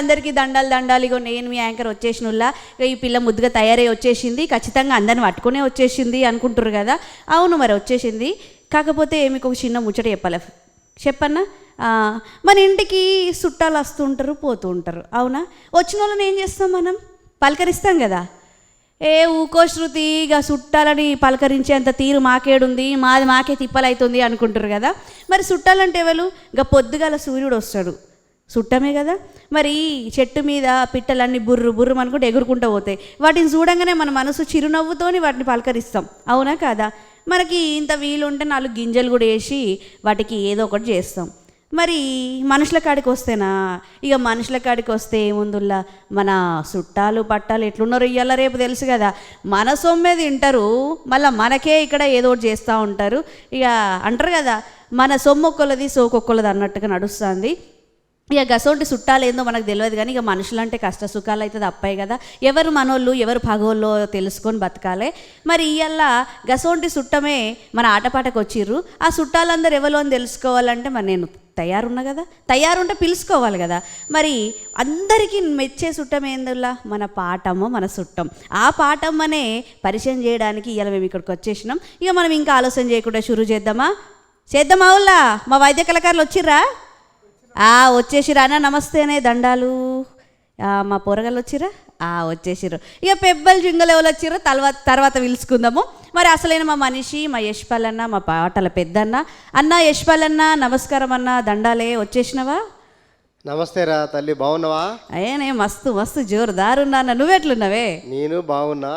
అందరికీ దండాలు దండాలు. ఇగో నేను మీ యాంకర్ వచ్చేసినలా, ఈ పిల్ల ముద్దుగా తయారై వచ్చేసింది, ఖచ్చితంగా అందరిని పట్టుకునే వచ్చేసింది అనుకుంటారు కదా. అవును మరి వచ్చేసింది. కాకపోతే మీకు ఒక చిన్న ముచ్చట చెప్పన్నా. మన ఇంటికి చుట్టాలు వస్తుంటారు పోతూ ఉంటారు, అవునా? వచ్చిన వాళ్ళని ఏం చేస్తాం మనం? పలకరిస్తాం కదా. ఊకో శృతి, ఇక చుట్టాలని పలకరించేంత తీరు మాకేడుంది, మాది మాకే తిప్పలవుతుంది అనుకుంటారు కదా. మరి చుట్టాలంటే ఎవరు? ఇక పొద్దుగాల సూర్యుడు వస్తాడు, చుట్టమే కదా. మరి చెట్టు మీద పిట్టలన్నీ బుర్రు బుర్రు అనుకుంటే ఎగురుకుంటూ పోతాయి. వాటిని చూడంగానే మన మనసు చిరునవ్వుతోని వాటిని పలకరిస్తాం, అవునా కాదా? మనకి ఇంత వీలుంటే 4 గింజలు కూడా వేసి వాటికి ఏదో ఒకటి చేస్తాం. మరి మనుషుల కాడికి వస్తేనా? ఇక మనుషుల కాడికి వస్తే ఏముందుల్లా, మన చుట్టాలు పట్టాలు ఎట్లున్నారో ఇవాళ రేపు తెలుసు కదా. మన సొమ్మే తింటారు, మళ్ళీ మనకే ఇక్కడ ఏదో ఒకటి చేస్తూ ఉంటారు. ఇక అంటారు కదా, మన సొమ్ము ఒక్కలది సోకొక్కలది అన్నట్టుగా నడుస్తుంది. ఇక గసోంటి చుట్టాలు ఏందో మనకు తెలియదు, కానీ ఇక మనుషులంటే కష్ట సుఖాలు అయితే తప్పాయి కదా. ఎవరు మనోళ్ళు ఎవరు పగోళ్ళు తెలుసుకొని బతకాలి. మరి ఇవాళ గసోంటి చుట్టమే మన ఆటపాటకు వచ్చిర్రు. ఆ చుట్టాలందరూ ఎవరో అని తెలుసుకోవాలంటే మరి నేను తయారున్నా కదా, తయారుంటే పిలుచుకోవాలి కదా. మరి అందరికీ మెచ్చే చుట్టం ఏందుల్లా, మన పాటమ్మ, మన చుట్టం. ఆ పాటమ్మనే పరిచయం చేయడానికి ఇవాళ మేము ఇక్కడికి వచ్చేసినాం. ఇక మనం ఇంకా ఆలోచన చేయకుండా షురూ చేద్దామా ఊళ్ళా? మా వైద్య కళాకారులు వచ్చిర్రా? వచ్చేసిరా అన్న, నమస్తేనే దండాలు. మా పోరగాళ్ళు వచ్చిరా? వచ్చేసిర్రు. ఇక పెబ్బలు జింగలు ఎవరు వచ్చిర్రో తర్వాత పిలుచుకుందాము. మరి అసలైన మా మనిషి, మా యశ్పాల్ అన్న, మా పాటల పెద్దన్న. అన్న యశ్పాల్ అన్న, నమస్కారం అన్న, దండాలే. వచ్చేసినవా? నమస్తే రా తల్లి, బాగున్నావా? నే మస్తు మస్తు జోరుదారున్నా అన్న. నువ్వెట్లున్నావే? నేను బాగున్నా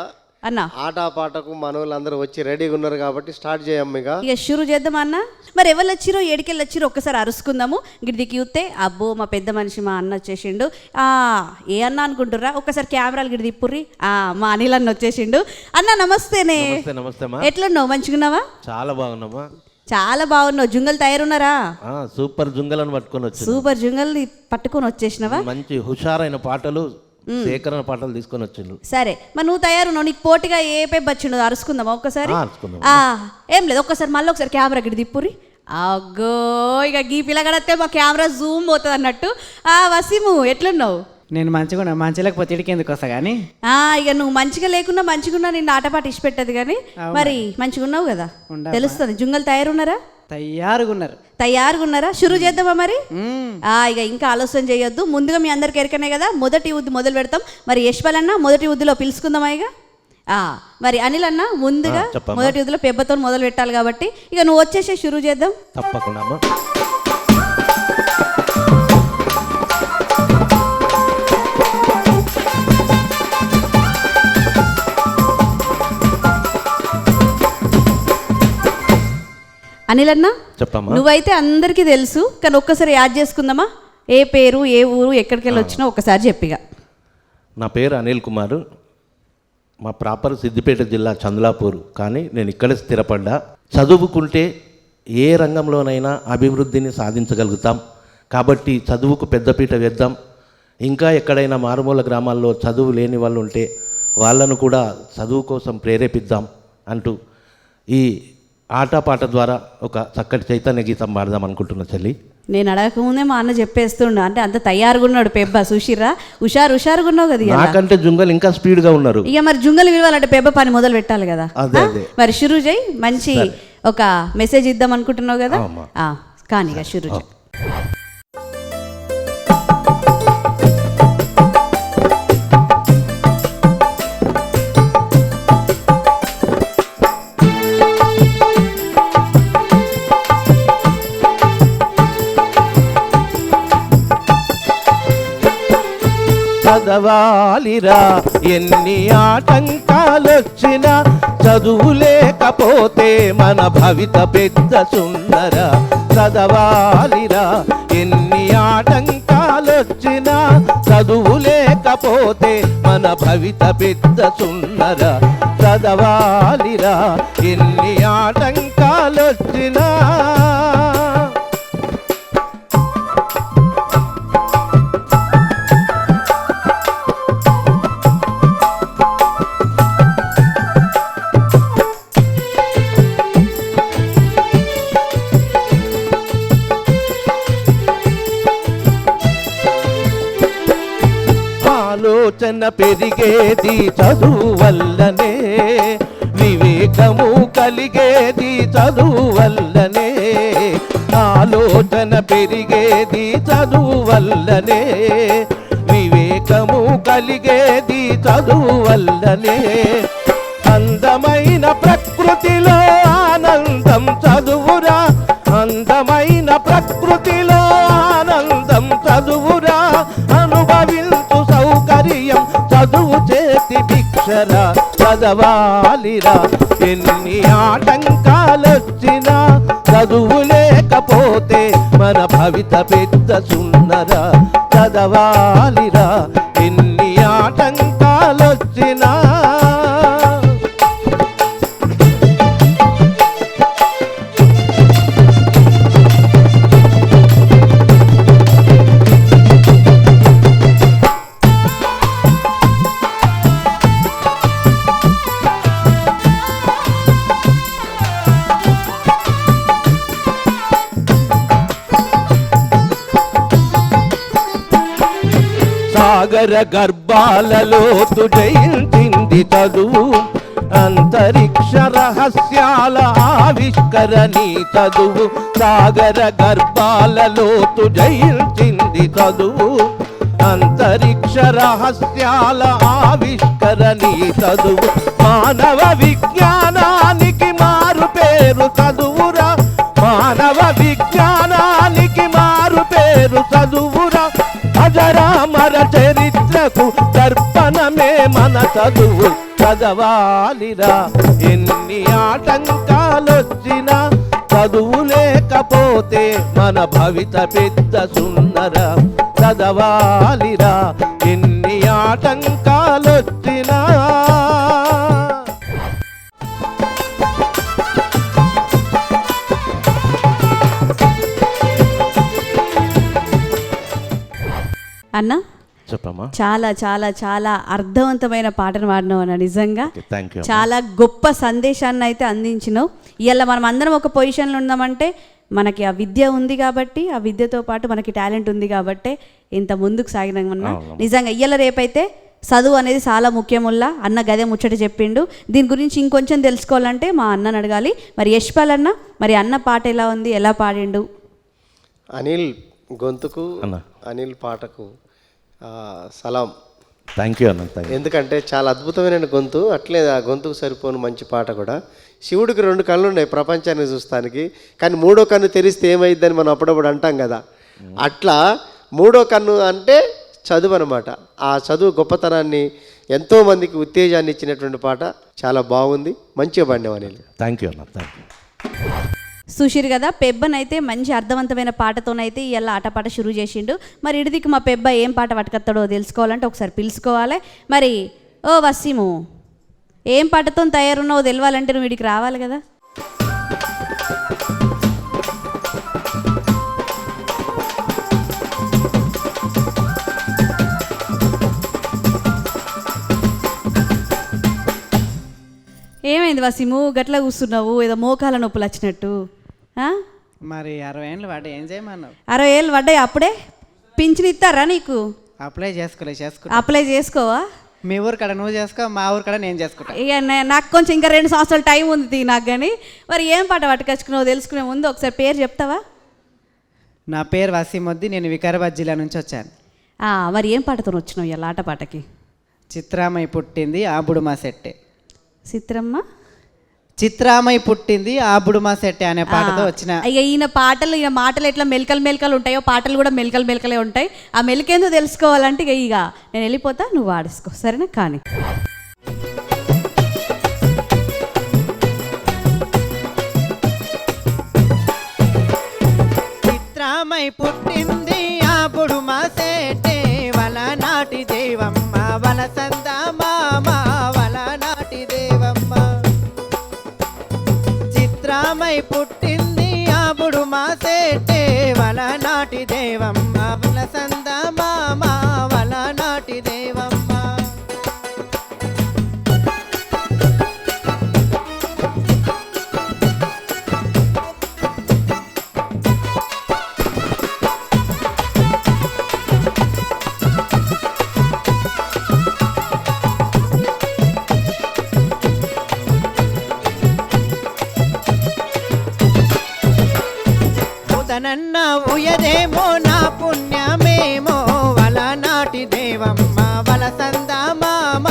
అన్న. ఆట పాటకు మనోళ్ళందరూ వచ్చి రెడీగా ఉన్నారు కాబట్టి స్టార్ట్ చేయమ్మ. ఇక షురు చేద్దామా అన్న? మరి ఎవరు వచ్చిరో ఏడికెళ్ళి వచ్చిరో ఒక్కసారి అరుసుకుందాము. గిడికి చూస్తే అబ్బో మా పెద్ద మనిషి మా అన్న వచ్చేసిండు. ఏ అన్న అనుకుంటుర్రా? ఒక్కసారి కెమెరాలు గిడి తిప్పుర్రి. మా అనిల్ అన్న వచ్చేసిండు. అన్న నమస్తేనే. ఎట్లున్నావు? మంచిగున్నావా? చాలా బాగున్నామా. చాలా బాగున్నావు. జుంగలు తయారున్నారా? సూపర్ జుంగలను పట్టుకొని వచ్చి. సూపర్ జుంగల్ని పట్టుకొని వచ్చేసినవా? మంచి హుషారైన పాటలు, సేకరణ పాటలు తీసుకొని వచ్చిండు. సరే, మరి నువ్వు తయారున్నావు. నీకు పోటీగా ఏ పెబ్బ వచ్చిండు అరుసుకుందామా ఒక్కసారి? ఏం లేదు, ఒక్కసారి మళ్ళీ ఒకసారి కెమెరా గిడి తిప్పురి. అగ్గో, ఇక గీ పిల్లగడితే మా కెమెరా జూమ్ పోతుంది అన్నట్టు. వసీము ఎట్లున్నావు? నేను మంచిగా మంచి లేకపోతే ఇడికి ఎందుకు వస్తా కానీ. ఇక నువ్వు మంచిగా లేకున్నా మంచిగున్నా నిన్ను ఆటపాట ఇష్టపెట్టదు కానీ మరి మంచిగా ఉన్నావు కదా, తెలుస్తుంది. జుంగలు తయారున్నారా? తయారుగున్నారా? షురూ చేద్దామా మరి? ఇక ఇంకా ఆలోచన చేయొద్దు. ముందుగా మీ అందరికి ఎరకనే కదా, మొదటి ఉద్ది మొదలు పెడతాం. మరి యశ్పాల్ అన్న మొదటి ఉద్దిలో పిలుచుకుందామా? ఇక మరి అనిల్ అన్న ముందుగా మొదటి ఉద్దిలో పెబ్బతో మొదలు పెట్టాలి కాబట్టి ఇక నువ్వు వచ్చేసే షురూ చేద్దాం. తప్పకుండా. అనిల్ అన్న చెప్పమ్మా. నువ్వైతే అందరికీ తెలుసు, కానీ ఒక్కసారి యాడ్ చేసుకుందామా? ఏ పేరు, ఏ ఊరు, ఎక్కడికి వెళ్ళి వచ్చినా ఒకసారి చెప్పిగా. నా పేరు అనిల్ కుమార్. మా ప్రాపర్ సిద్దిపేట జిల్లా చంద్లాపూర్, కానీ నేను ఇక్కడే స్థిరపడ్డా. చదువుకుంటే ఏ రంగంలోనైనా అభివృద్ధిని సాధించగలుగుతాం కాబట్టి చదువుకు పెద్దపీట వేద్దాం. ఇంకా ఎక్కడైనా మారుమూల గ్రామాల్లో చదువు లేని వాళ్ళు ఉంటే వాళ్ళను కూడా చదువు కోసం ప్రేరేపిద్దాం అంటూ ఈ ఆటపాట ద్వారా ఒక చక్కటి చైతన్య గీతం పాడదాం అనుకుంటున్నా చెల్లి. నేను అడగకముందే మా అన్న చెప్పేస్తుండు, అంటే అంత తయారుగా ఉన్నాడు పెబ్బ. చూసిర్రా? హుషారుగా ఉన్నావు కదా. నాకంటే జుంగలు ఇంకా స్పీడ్గా ఉన్నారు. ఇక మరి జుంగలు విలువాలంటే పెబ్బ పని మొదలు పెట్టాలి కదా. మరి షురూ చేయి. మంచి ఒక మెసేజ్ ఇద్దాం అనుకుంటున్నావు కదా, కానీ ఇక షురూ చేయి. చదవాలిరా ఎన్ని ఆటంకాలొచ్చినా, చదువు లేకపోతే మన భవిత పెద్ద సుందర. చదవాలిరా ఎన్ని ఆటంకాలొచ్చినా, చదువు లేకపోతే మన భవిత పెద్ద సుందర. చదవాలిరా ఎన్ని ఆటంకాలొచ్చినా. ఆలోచన పెరిగేది చదువు వల్లనే, వివేకము కలిగేది చదువు వల్లనే, ఆలోచన పెరిగేది చదువు వల్లనే, వివేకము కలిగేది చదువు వల్లనే, అందమైన ప్రకృతిలో ఆనందం చదువురా, అందమైన ప్రకృతిలో ఆనందం చదువురా, అనుభవించు సౌకర్యం చదువు చేతి భిక్షరా, చదవాలిరా ఎన్ని ఆటంకాలొచ్చినా, చదువు లేకపోతే మన భవిత పెద్ద సున్నరా, చదవాలిరా ఎన్ని ఆటంకాలొచ్చినా. సాగర గర్భాలలో జయించింది చదువు, అంతరిక్ష రహస్యాల ఆవిష్కరణి చదువు, సాగర గర్భాలలో జయించింది చదువు, అంతరిక్ష రహస్యాల ఆవిష్కరణి చదువు, మానవ విజ్ఞానానికి మారు పేరు చదువురా, మానవ విజ్ఞానానికి మారు పేరు చదువురా, అజరామర చరిత్రకు దర్పణమే మన చదువు, చదవాలిరా ఎన్ని ఆటంకాలొచ్చినా, చదువు లేకపోతే మన భవిత పెద్ద సున్నరా, చదవాలిరా ఎన్ని ఆటంకాలొచ్చినా. అన్న చెప్పమ్మా. చాలా చాలా చాలా అర్థవంతమైన పాటను పాడినావు అన్న, నిజంగా థ్యాంక్ యూ. చాలా గొప్ప సందేశాన్ని అయితే అందించినావు. ఇలా మనం అందరం ఒక పొజిషన్లో ఉన్నామంటే మనకి ఆ విద్య ఉంది కాబట్టి, ఆ విద్యతో పాటు మనకి టాలెంట్ ఉంది కాబట్టి ఇంత ముందుకు సాగినామన్నా. నిజంగా ఇయ్యాల రేపైతే చదువు అనేది చాలా ముఖ్యముల్లా అన్న గదే ముచ్చట చెప్పిండు. దీని గురించి ఇంకొంచెం తెలుసుకోవాలంటే మా అన్నని అడగాలి. మరి యశ్పాల్ అన్న, మరి అన్న పాట ఎలా ఉంది, ఎలా పాడిండు? అనిల్ గొంతుకు అన్న, అనిల్ పాటకు సలాం. థ్యాంక్ యూ అన్న. Thank you. ఎందుకంటే చాలా అద్భుతమైన గొంతు, అట్లే ఆ గొంతుకు సరిపోను మంచి పాట కూడా. శివుడికి 2 కళ్ళు ఉన్నాయి ప్రపంచాన్ని చూస్తానికి, కానీ 3వ కన్ను తెరిస్తే ఏమైద్దని మనం అప్పుడప్పుడు అంటాం కదా, అట్లా 3వ కన్ను అంటే చదువు అనమాట. ఆ చదువు గొప్పతనాన్ని ఎంతోమందికి ఉత్తేజాన్ని ఇచ్చినటువంటి పాట. చాలా బాగుంది, మంచిగా పాడినావు అనిల్. థ్యాంక్ యూ అన్న. Thank you. చూసిరు కదా, పెబ్బనైతే మంచి అర్థవంతమైన పాటతోనైతే ఇలా ఆటపాట షురూ చేసిండు. మరి ఇడిదికి మా పెబ్బ ఏం పాట పట్టుకొస్తాడో తెలుసుకోవాలంటే ఒకసారి పిలుచుకోవాలి. మరి ఓ వసీము, ఏం పాటతో తయారున్నావో తెలవాలంటే నువ్వు వీడికి రావాలి కదా. ఏమైంది వసీము, గట్లా కూర్చున్నావు, ఏదో మోకాల నొప్పులు వచ్చినట్టు? మరి 60 ఏళ్ళు వాడు ఏం చేయమన్నావు? 60 ఏళ్ళు పడ్డాయి అప్పుడే పింఛన్ ఇస్తారా నీకు? అప్లై చేసుకోలే. అప్లై చేసుకోవా? మీ ఊరు కాడ నువ్వు చేసుకో, మా ఊరు కాడ నేను చేసుకుంటా. ఇక నాకు కొంచెం ఇంకా 2 సంవత్సరాలు టైం ఉంది నాకు. కానీ మరి ఏం పాట పట్టుకొచ్చుకున్నావు తెలుసుకునే ముందు ఒకసారి పేరు చెప్తావా? నా పేరు వసీముద్ది, నేను వికారాబాద్ జిల్లా నుంచి వచ్చాను. మరి ఏం పాటతో వచ్చినావు ఇలా ఆటపాటకి? చిత్రామయ్య పుట్టింది ఆబుడు మా సెట్టే. చిత్రామయ్య పుట్టింది ఆబుడు మా సెట్టే అనే పాటతో వచ్చిన. ఇక ఈయన మాటలు ఎట్లా మెలకలు ఉంటాయో పాటలు కూడా మెలకలే ఉంటాయి. ఆ మెలికేందో తెలుసుకోవాలంటే ఇక నేను వెళ్ళిపోతా, నువ్వు వాడేసుకో, సరేనా? కానీ చిత్రామయ్య పుట్టింది ఆబుడు మా సెట్టే, వల నాటి దేవమ్మ వల సందా మామ వల నాటి దేవమ్మ. చిత్రామయ్య పుట్టింది ఆబుడు మా సెట్టే, వల నాటి దేవమ్మ వల సందా మామ వల నాటి దేవమ్మ. కథనన్న ఉయదేమో నా పుణ్యమేమో వలనాటి దేవమ్మ వలసంద మామ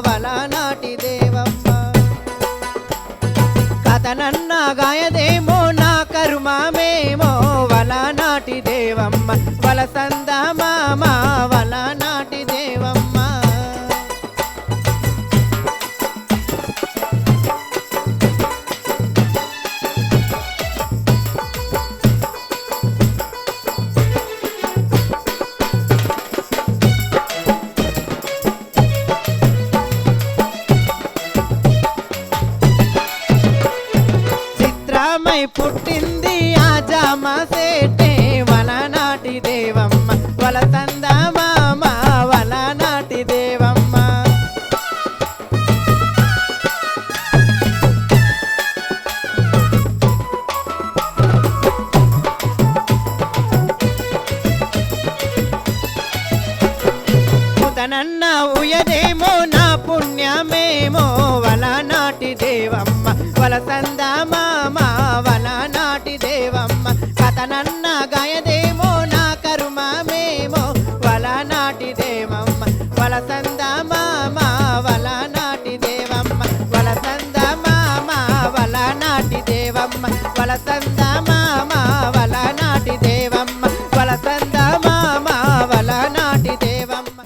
వలనాటి దేవమ్మ కథనన్న గాయదేమో నా కర్మమేమో వలనాటి దేవమ్మ వలసంద మామ వలనాటి దేవమ్మ చిత్రమై పుట్టింది ఆ జామ సేటే వలనాటి దేవమ్మ వలసంద మామ వలనాటి దేవమ్మ ముదనన్న ఉయదేమో నా పుణ్యమేమో వలనాటి దేవమ్మ వలసంద మామ వలనాటి దేవమ్మ కథనన్న గాయదేమో నా కర్మమేమో వలనాటి దేవమ్మ వలసంద మామ వలనాటి దేవమ్మ వలసంద మామ వలనాటి దేవమ్మ వలసంద మామ వలనాటి దేవమ్మ వలసంద మామ వలనాటి దేవమ్మ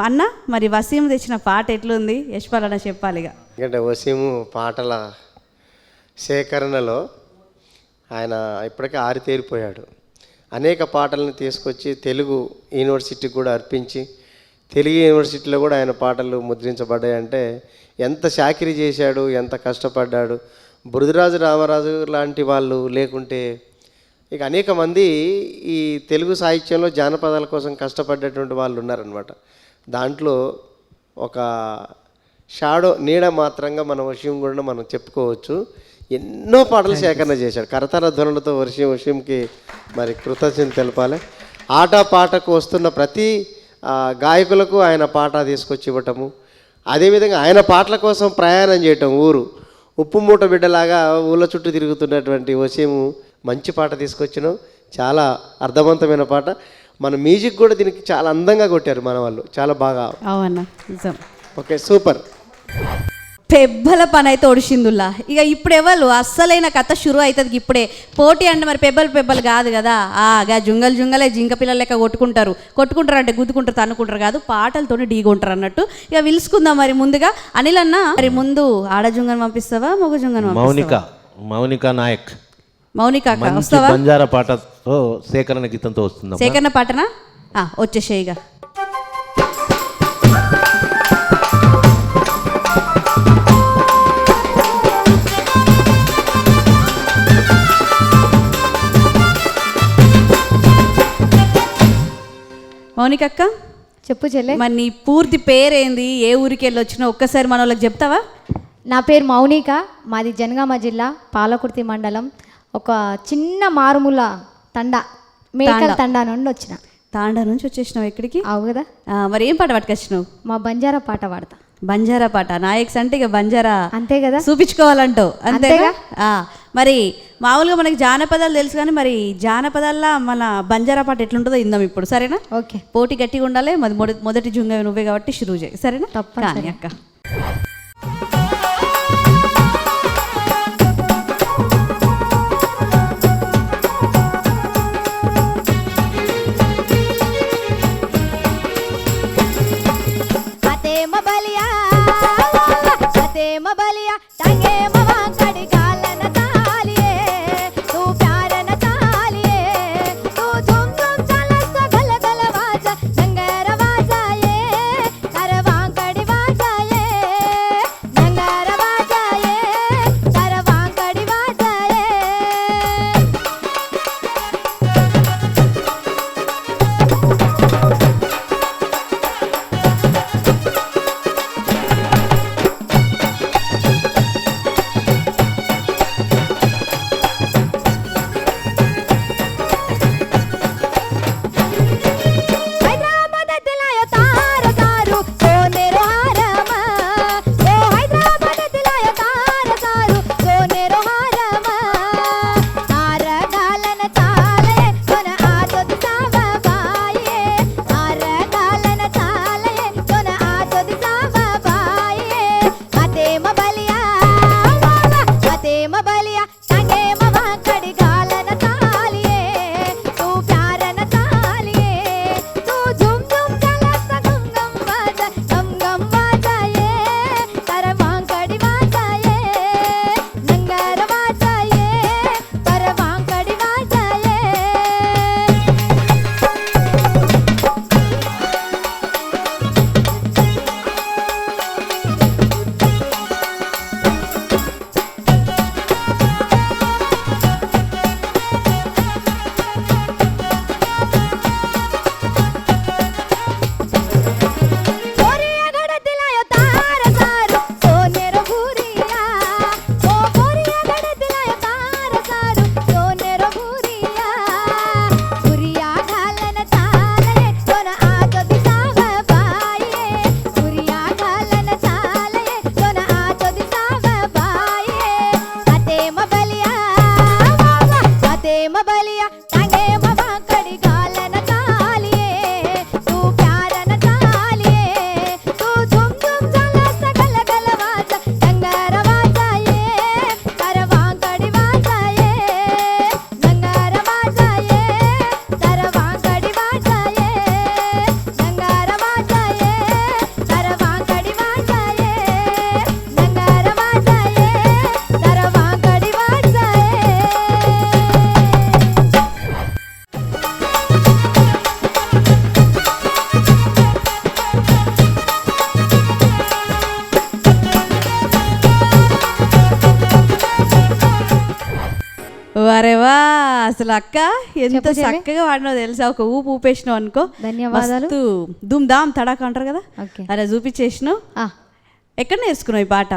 అన్న మరి వసీం తెచ్చిన పాట ఎట్లుంది యశ్పాల్ అన్న చెప్పాలి ఇక. ఎందుకంటే వసీము పాటల సేకరణలో ఆయన ఇప్పటికే ఆరితేరిపోయాడు. అనేక పాటలను తీసుకొచ్చి తెలుగు యూనివర్సిటీకి కూడా అర్పించి తెలుగు యూనివర్సిటీలో కూడా ఆయన పాటలు ముద్రించబడ్డాయంటే ఎంత చాకిరీ చేశాడు, ఎంత కష్టపడ్డాడు. బురుదరాజు రామరాజు లాంటి వాళ్ళు లేకుంటే ఇక అనేక మంది ఈ తెలుగు సాహిత్యంలో జానపదాల కోసం కష్టపడ్డటువంటి వాళ్ళు ఉన్నారనమాట. దాంట్లో ఒక నీడ మాత్రంగా మన వర్షం కూడా మనం చెప్పుకోవచ్చు. ఎన్నో పాటలు సేకరణ చేశాడు. కరతాల ధ్వనులతో వర్షంకి మరి కృతజ్ఞత తెలపాలి. ఆట పాటకు వస్తున్న ప్రతి గాయకులకు ఆయన పాట తీసుకొచ్చి ఇవ్వటము, అదేవిధంగా ఆయన పాటల కోసం ప్రయాణం చేయటం. ఉప్పు మూట బిడ్డలాగా ఊళ్ళ చుట్టూ తిరుగుతున్నటువంటి వసీము మంచి పాట తీసుకొచ్చినాం. చాలా అర్థవంతమైన పాట. మన మ్యూజిక్ కూడా దీనికి చాలా అందంగా కొట్టారు మన వాళ్ళు, చాలా బాగా. అవునా నిజం. Okay, super. పెబ్బల పని అయితే ఒడిసిందుల్లా. ఇక ఇప్పుడు ఎవరు అస్సలైన కథ షురు అవుతుంది ఇప్పుడే. పోటీ అంటే మరి పెబ్బలు కాదు కదా. గా జుంగలే జింక పిల్లలు లెక్క కొట్టుకుంటారు అంటే గుద్దుకుంటారు తన్నుకుంటారు కాదు, పాటలతోనే ఢీగుంటారు అన్నట్టు. ఇక పిలుచుకుందాం మరి ముందుగా అనిల్ అన్న. మరి ముందు ఆడజుంగను పంపిస్తావా మగ జుంగను? మౌనిక నాయక్. మౌనిక మంచి వస్తావా? బంజారా పాటతో సేకరణ గీతంతో వస్తుందా? సేకరణ పాటనా? వచ్చేసేయిగా. మౌనిక అక్క చెప్పు చెల్లె. మరి నీ పూర్తి పేరేంది, ఏ ఊరికి వెళ్ళి వచ్చినావు ఒక్కసారి మన వాళ్ళకి చెప్తావా? నా పేరు మౌనిక, మాది జనగామ జిల్లా పాలకుర్తి మండలం, ఒక చిన్న మారుమూల మేకల తండా నుండి వచ్చిన. తాండా నుంచి వచ్చేసినావు ఎక్కడికి? అవు కదా. మరి ఏం పాట పట్టుకొచ్చినావు? మా బంజారా పాట పాడతా. బంజారా పాట నాయక్స్ అంటే ఇక బంజారా అంతే కదా, చూపించుకోవాలంటావు అంతేగా. మరి మామూలుగా మనకి జానపదాలు తెలుసు కానీ మరి జానపదాల్లో మన బంజారా పాట ఎట్లుంటుందో ఇందాం ఇప్పుడు, సరేనా? ఓకే. పోటీ గట్టిగా ఉండాలి. మొదటి జుంగ నువ్వే కాబట్టి షురూ చేయి, సరేనా? తప్పని అక్క. వరేవా అసలు అక్క ఎంత చెప్పు చెల్లి. చక్కగా వాడినావు తెలుసా, ఒక ఊపు ఊపేసినావు అనుకో. ధన్యవాదాలు. మస్తు దుమ్ దామ్ తడాక అంటారు కదా, ఓకే. అలా చూపించేసినావు. ఆ, ఎక్కడ నేర్చుకున్నావు ఈ పాట?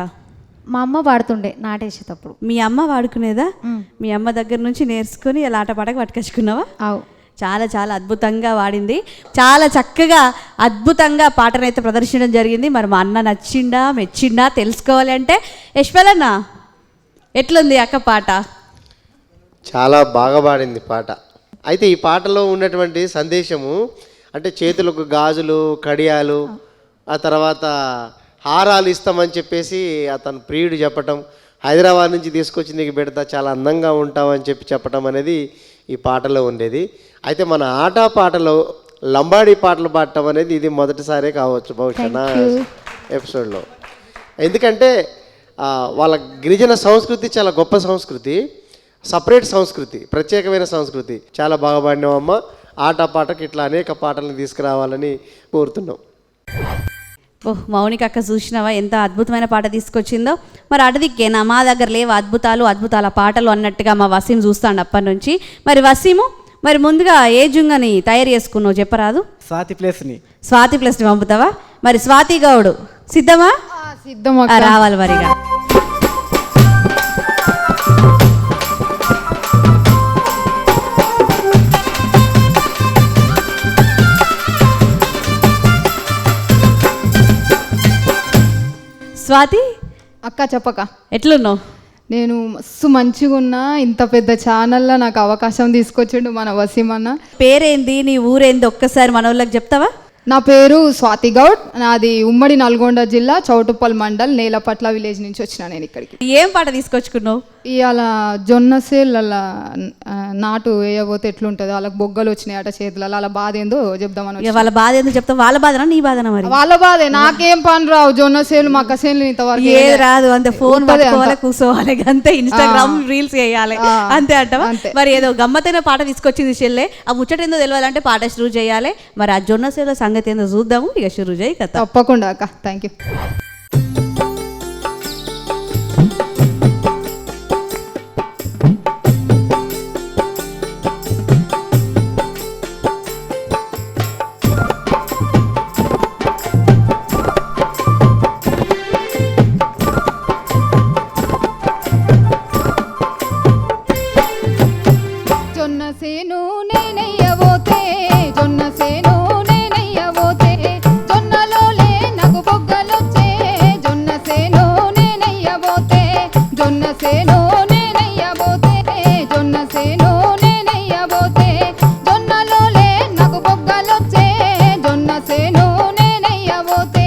మా అమ్మ పాడుతుండే నాటేసేటప్పుడు. మీ అమ్మ వాడుకునేదా? మ్. మీ అమ్మ దగ్గర నుంచి నేర్చుకుని ఇలా ఆట పాటకు పట్టుకొచ్చుకున్నావా? అవు. చాలా చాలా అద్భుతంగా వాడింది, చాలా చక్కగా అద్భుతంగా పాటనైతే ప్రదర్శించడం జరిగింది. మరి మా అన్న నచ్చిండా మెచ్చిండా తెలుసుకోవాలి అంటే యశ్వలన్న ఎట్లుంది అక్క పాట? చాలా బాగా పాడింది పాట. అయితే ఈ పాటలో ఉన్నటువంటి సందేశము అంటే చేతులకు గాజులు, కడియాలు, ఆ తర్వాత హారాలు ఇస్తామని చెప్పేసి అతను ప్రియుడు చెప్పటం, హైదరాబాద్ నుంచి తీసుకొచ్చి నీకు పెడతా చాలా అందంగా ఉంటావని చెప్పటం అనేది ఈ పాటలో ఉండేది. అయితే మన ఆట పాటలో లంబాడీ పాటలు పాడటం అనేది ఇది మొదటిసారే కావచ్చు బహుశా నా ఎపిసోడ్లో. ఎందుకంటే వాళ్ళ గిరిజన సంస్కృతి చాలా గొప్ప సంస్కృతి, సపరేట్ సంస్కృతి, ప్రత్యేకమైన సంస్కృతి. చాలా బాగా పాడినావమ్మ. ఆట పాటకు ఇట్లా అనేక పాటలను తీసుకురావాలని కోరుతున్నాం. ఓహ్ మౌనిక అక్క చూసినావా ఎంత అద్భుతమైన పాట తీసుకొచ్చిందో. మరి అడదిక్కేనా మా దగ్గర లేవు అద్భుతాల పాటలు అన్నట్టుగా మా వసీం చూస్తాడు అప్పటి నుంచి. మరి వసీము, మరి ముందుగా ఏ జుంగని తయారు చేసుకున్నావు చెప్పరాదు? స్వాతి ప్లేస్ని స్వాతి ప్లస్ని పంపుతావా? మరి స్వాతి గౌడు సిద్ధమా? సిద్ధం రావాలి మరిగా. స్వాతి అక్క చెప్పక ఎట్లున్నావు? నేను మస్తు మంచిగా ఉన్నా. ఇంత పెద్ద ఛానల్లో నాకు అవకాశం తీసుకొచ్చిండు మన వసీం అన్న. పేరేంది, నీ ఊరేంది ఒక్కసారి మన వాళ్ళకి చెప్తావా? నా పేరు స్వాతి గౌడ్, నాది ఉమ్మడి నల్గొండ జిల్లా చౌటుప్పల్ మండల్ నేలపట్ల విలేజ్ నుంచి వచ్చిన నేను ఇక్కడికి. ఏం పాట తీసుకొచ్చుకున్నావు? ఇవాళ జొన్న సేల్ అలా నాటు వేయబోతే ఎట్లుంటుంది, వాళ్ళకి బొగ్గలు వచ్చినాయి అట చేతులలో, అలా బాధ ఏందో చెప్దామని ఇక వాళ్ళ బాధ ఎందుకు చెప్తావు? వాళ్ళ బాధనా నీ బాధనా? మరి వాళ్ళ బాధే, నాకేం పని రావు. జొన్న సేలు మక్క సేలు ఇంతవరకు ఏది రాదు, అంతే ఫోన్ ఉంటది పట్టుకోవాలి, అంతా. కూర్చోవాలి, అంతే ఇన్స్టాగ్రామ్ రీల్స్ చేయాలి, అంతే అంటవా? అంతే. మరి ఏదో గమ్మతైన పాట తీసుకొచ్చింది చెల్లె, ఆ ముచ్చట ఏందో తెలియాలంటే పాట షురూ చేయాలి. మరి ఆ జొన్న సేల సంగతి ఏందో చూద్దాము, ఇక షురూ చేయి కథ. తప్పకుండా అక్క, థ్యాంక్ యూ. జొన్న సేను నేనయ్యబోతే, జొన్న సేను నేనయ్యబోతే, జొన్నలోలే నాకు బొగ్గలొచ్చే. జొన్న సేను నేనయ్యబోతే, జొన్న సేను నేనయ్యబోతే, జొన్న సేను నేనయ్యబోతే, జొన్నలోలే నాకు బొగ్గలొచ్చే. జొన్న సేను నేనయ్యబోతే.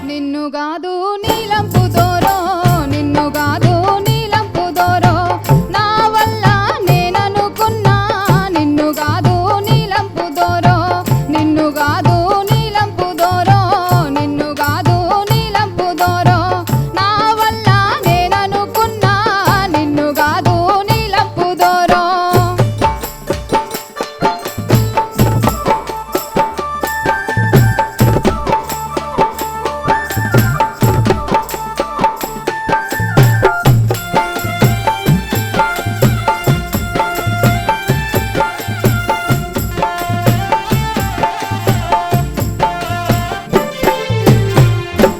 నిన్ను గాదు నీలంపు దూరో, నిన్ను గాదు నీలంపు దూరో, నా వల్ల నేననుకున్నా. నిన్ను గాదు నీలంపు దూరో, నిన్ను గాదు నీలంపు దూరో, నిన్ను గాదు నీలంపు దూరో, నా వల్ల నేననుకున్నా. నిన్ను గాదు నీలంపు దూరో.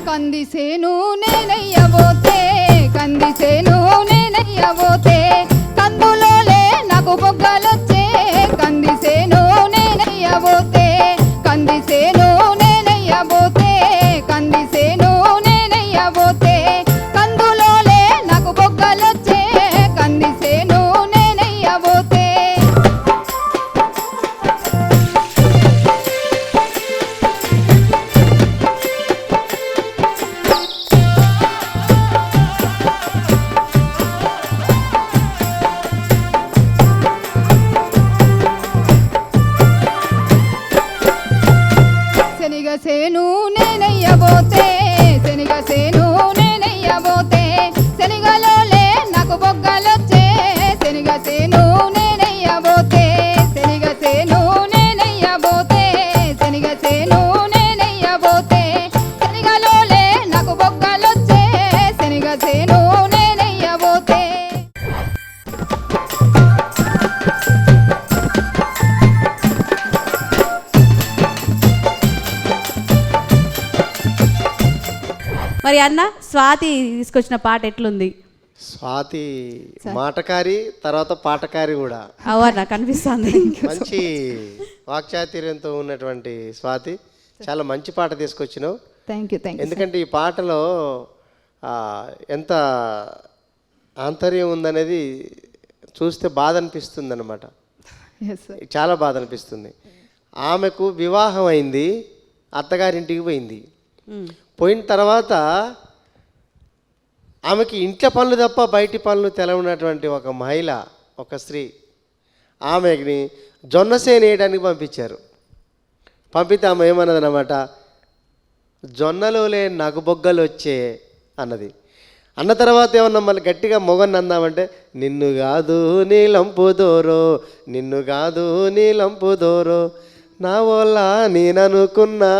కందిసేను నేనయ్యబోతే, కందిసేను నేనయ్యబోతే, కందులోలే నాకు బొగ్గలొచ్చే. కందిసేను నేనయ్యబోతే, కందిసేను నేనయ్యబోతే, కందిసేను నేనయ్యబోతే, కందులోలే నాకు బొగ్గలొచ్చే. కందిసేను నేనయ్యబోతే. శనిగ సేను నేనెయ్యబోతే శనగసేను నేనెయ్యబోతే శనగలోలే నాకు బొగ్గలొచ్చే శనగసేను నేనెయ్యబోతే శనగసేను నేనెయ్యబోతే శనగసేను నేనెయ్యబోతే శనగలోలే నాకు బొగ్గలొచ్చే శనగసేను నేనెయ్యబోతే. మరి అన్న స్వాతి తీసుకొచ్చిన పాట ఎట్లుంది? స్వాతి మాటకారి తర్వాత పాటకారి కూడా. అవన్న కనిపిస్తుంది. మంచి వాక్చాతుర్యంతో ఉన్నటువంటి స్వాతి చాలా మంచి పాట తీసుకొచ్చినావు. Thank you. ఎందుకంటే ఈ పాటలో ఎంత ఆంతర్యం ఉందనేది చూస్తే బాధ అనిపిస్తుంది అనమాట. చాలా బాధ అనిపిస్తుంది. ఆమెకు వివాహం అయింది, అత్తగారింటికి పోయింది. పోయిన తర్వాత ఆమెకి ఇంట్లో పనులు తప్ప బయటి పనులు తెలవనటువంటి ఒక మహిళ, ఒక స్త్రీ, ఆమెని జొన్నసేను వేయడానికి పంపించారు. పంపితే ఆమె ఏమన్నదన్నమాట, జొన్నలోలే నగుబొగ్గలు వచ్చే అన్నది. అన్న తర్వాత ఏమన్నా మళ్ళీ గట్టిగా మొగన్ని అందామంటే, నిన్ను కాదు నీలంపు దోరో, నిన్ను కాదు నీలంపు దోరో, నా వల్ల నేననుకున్నా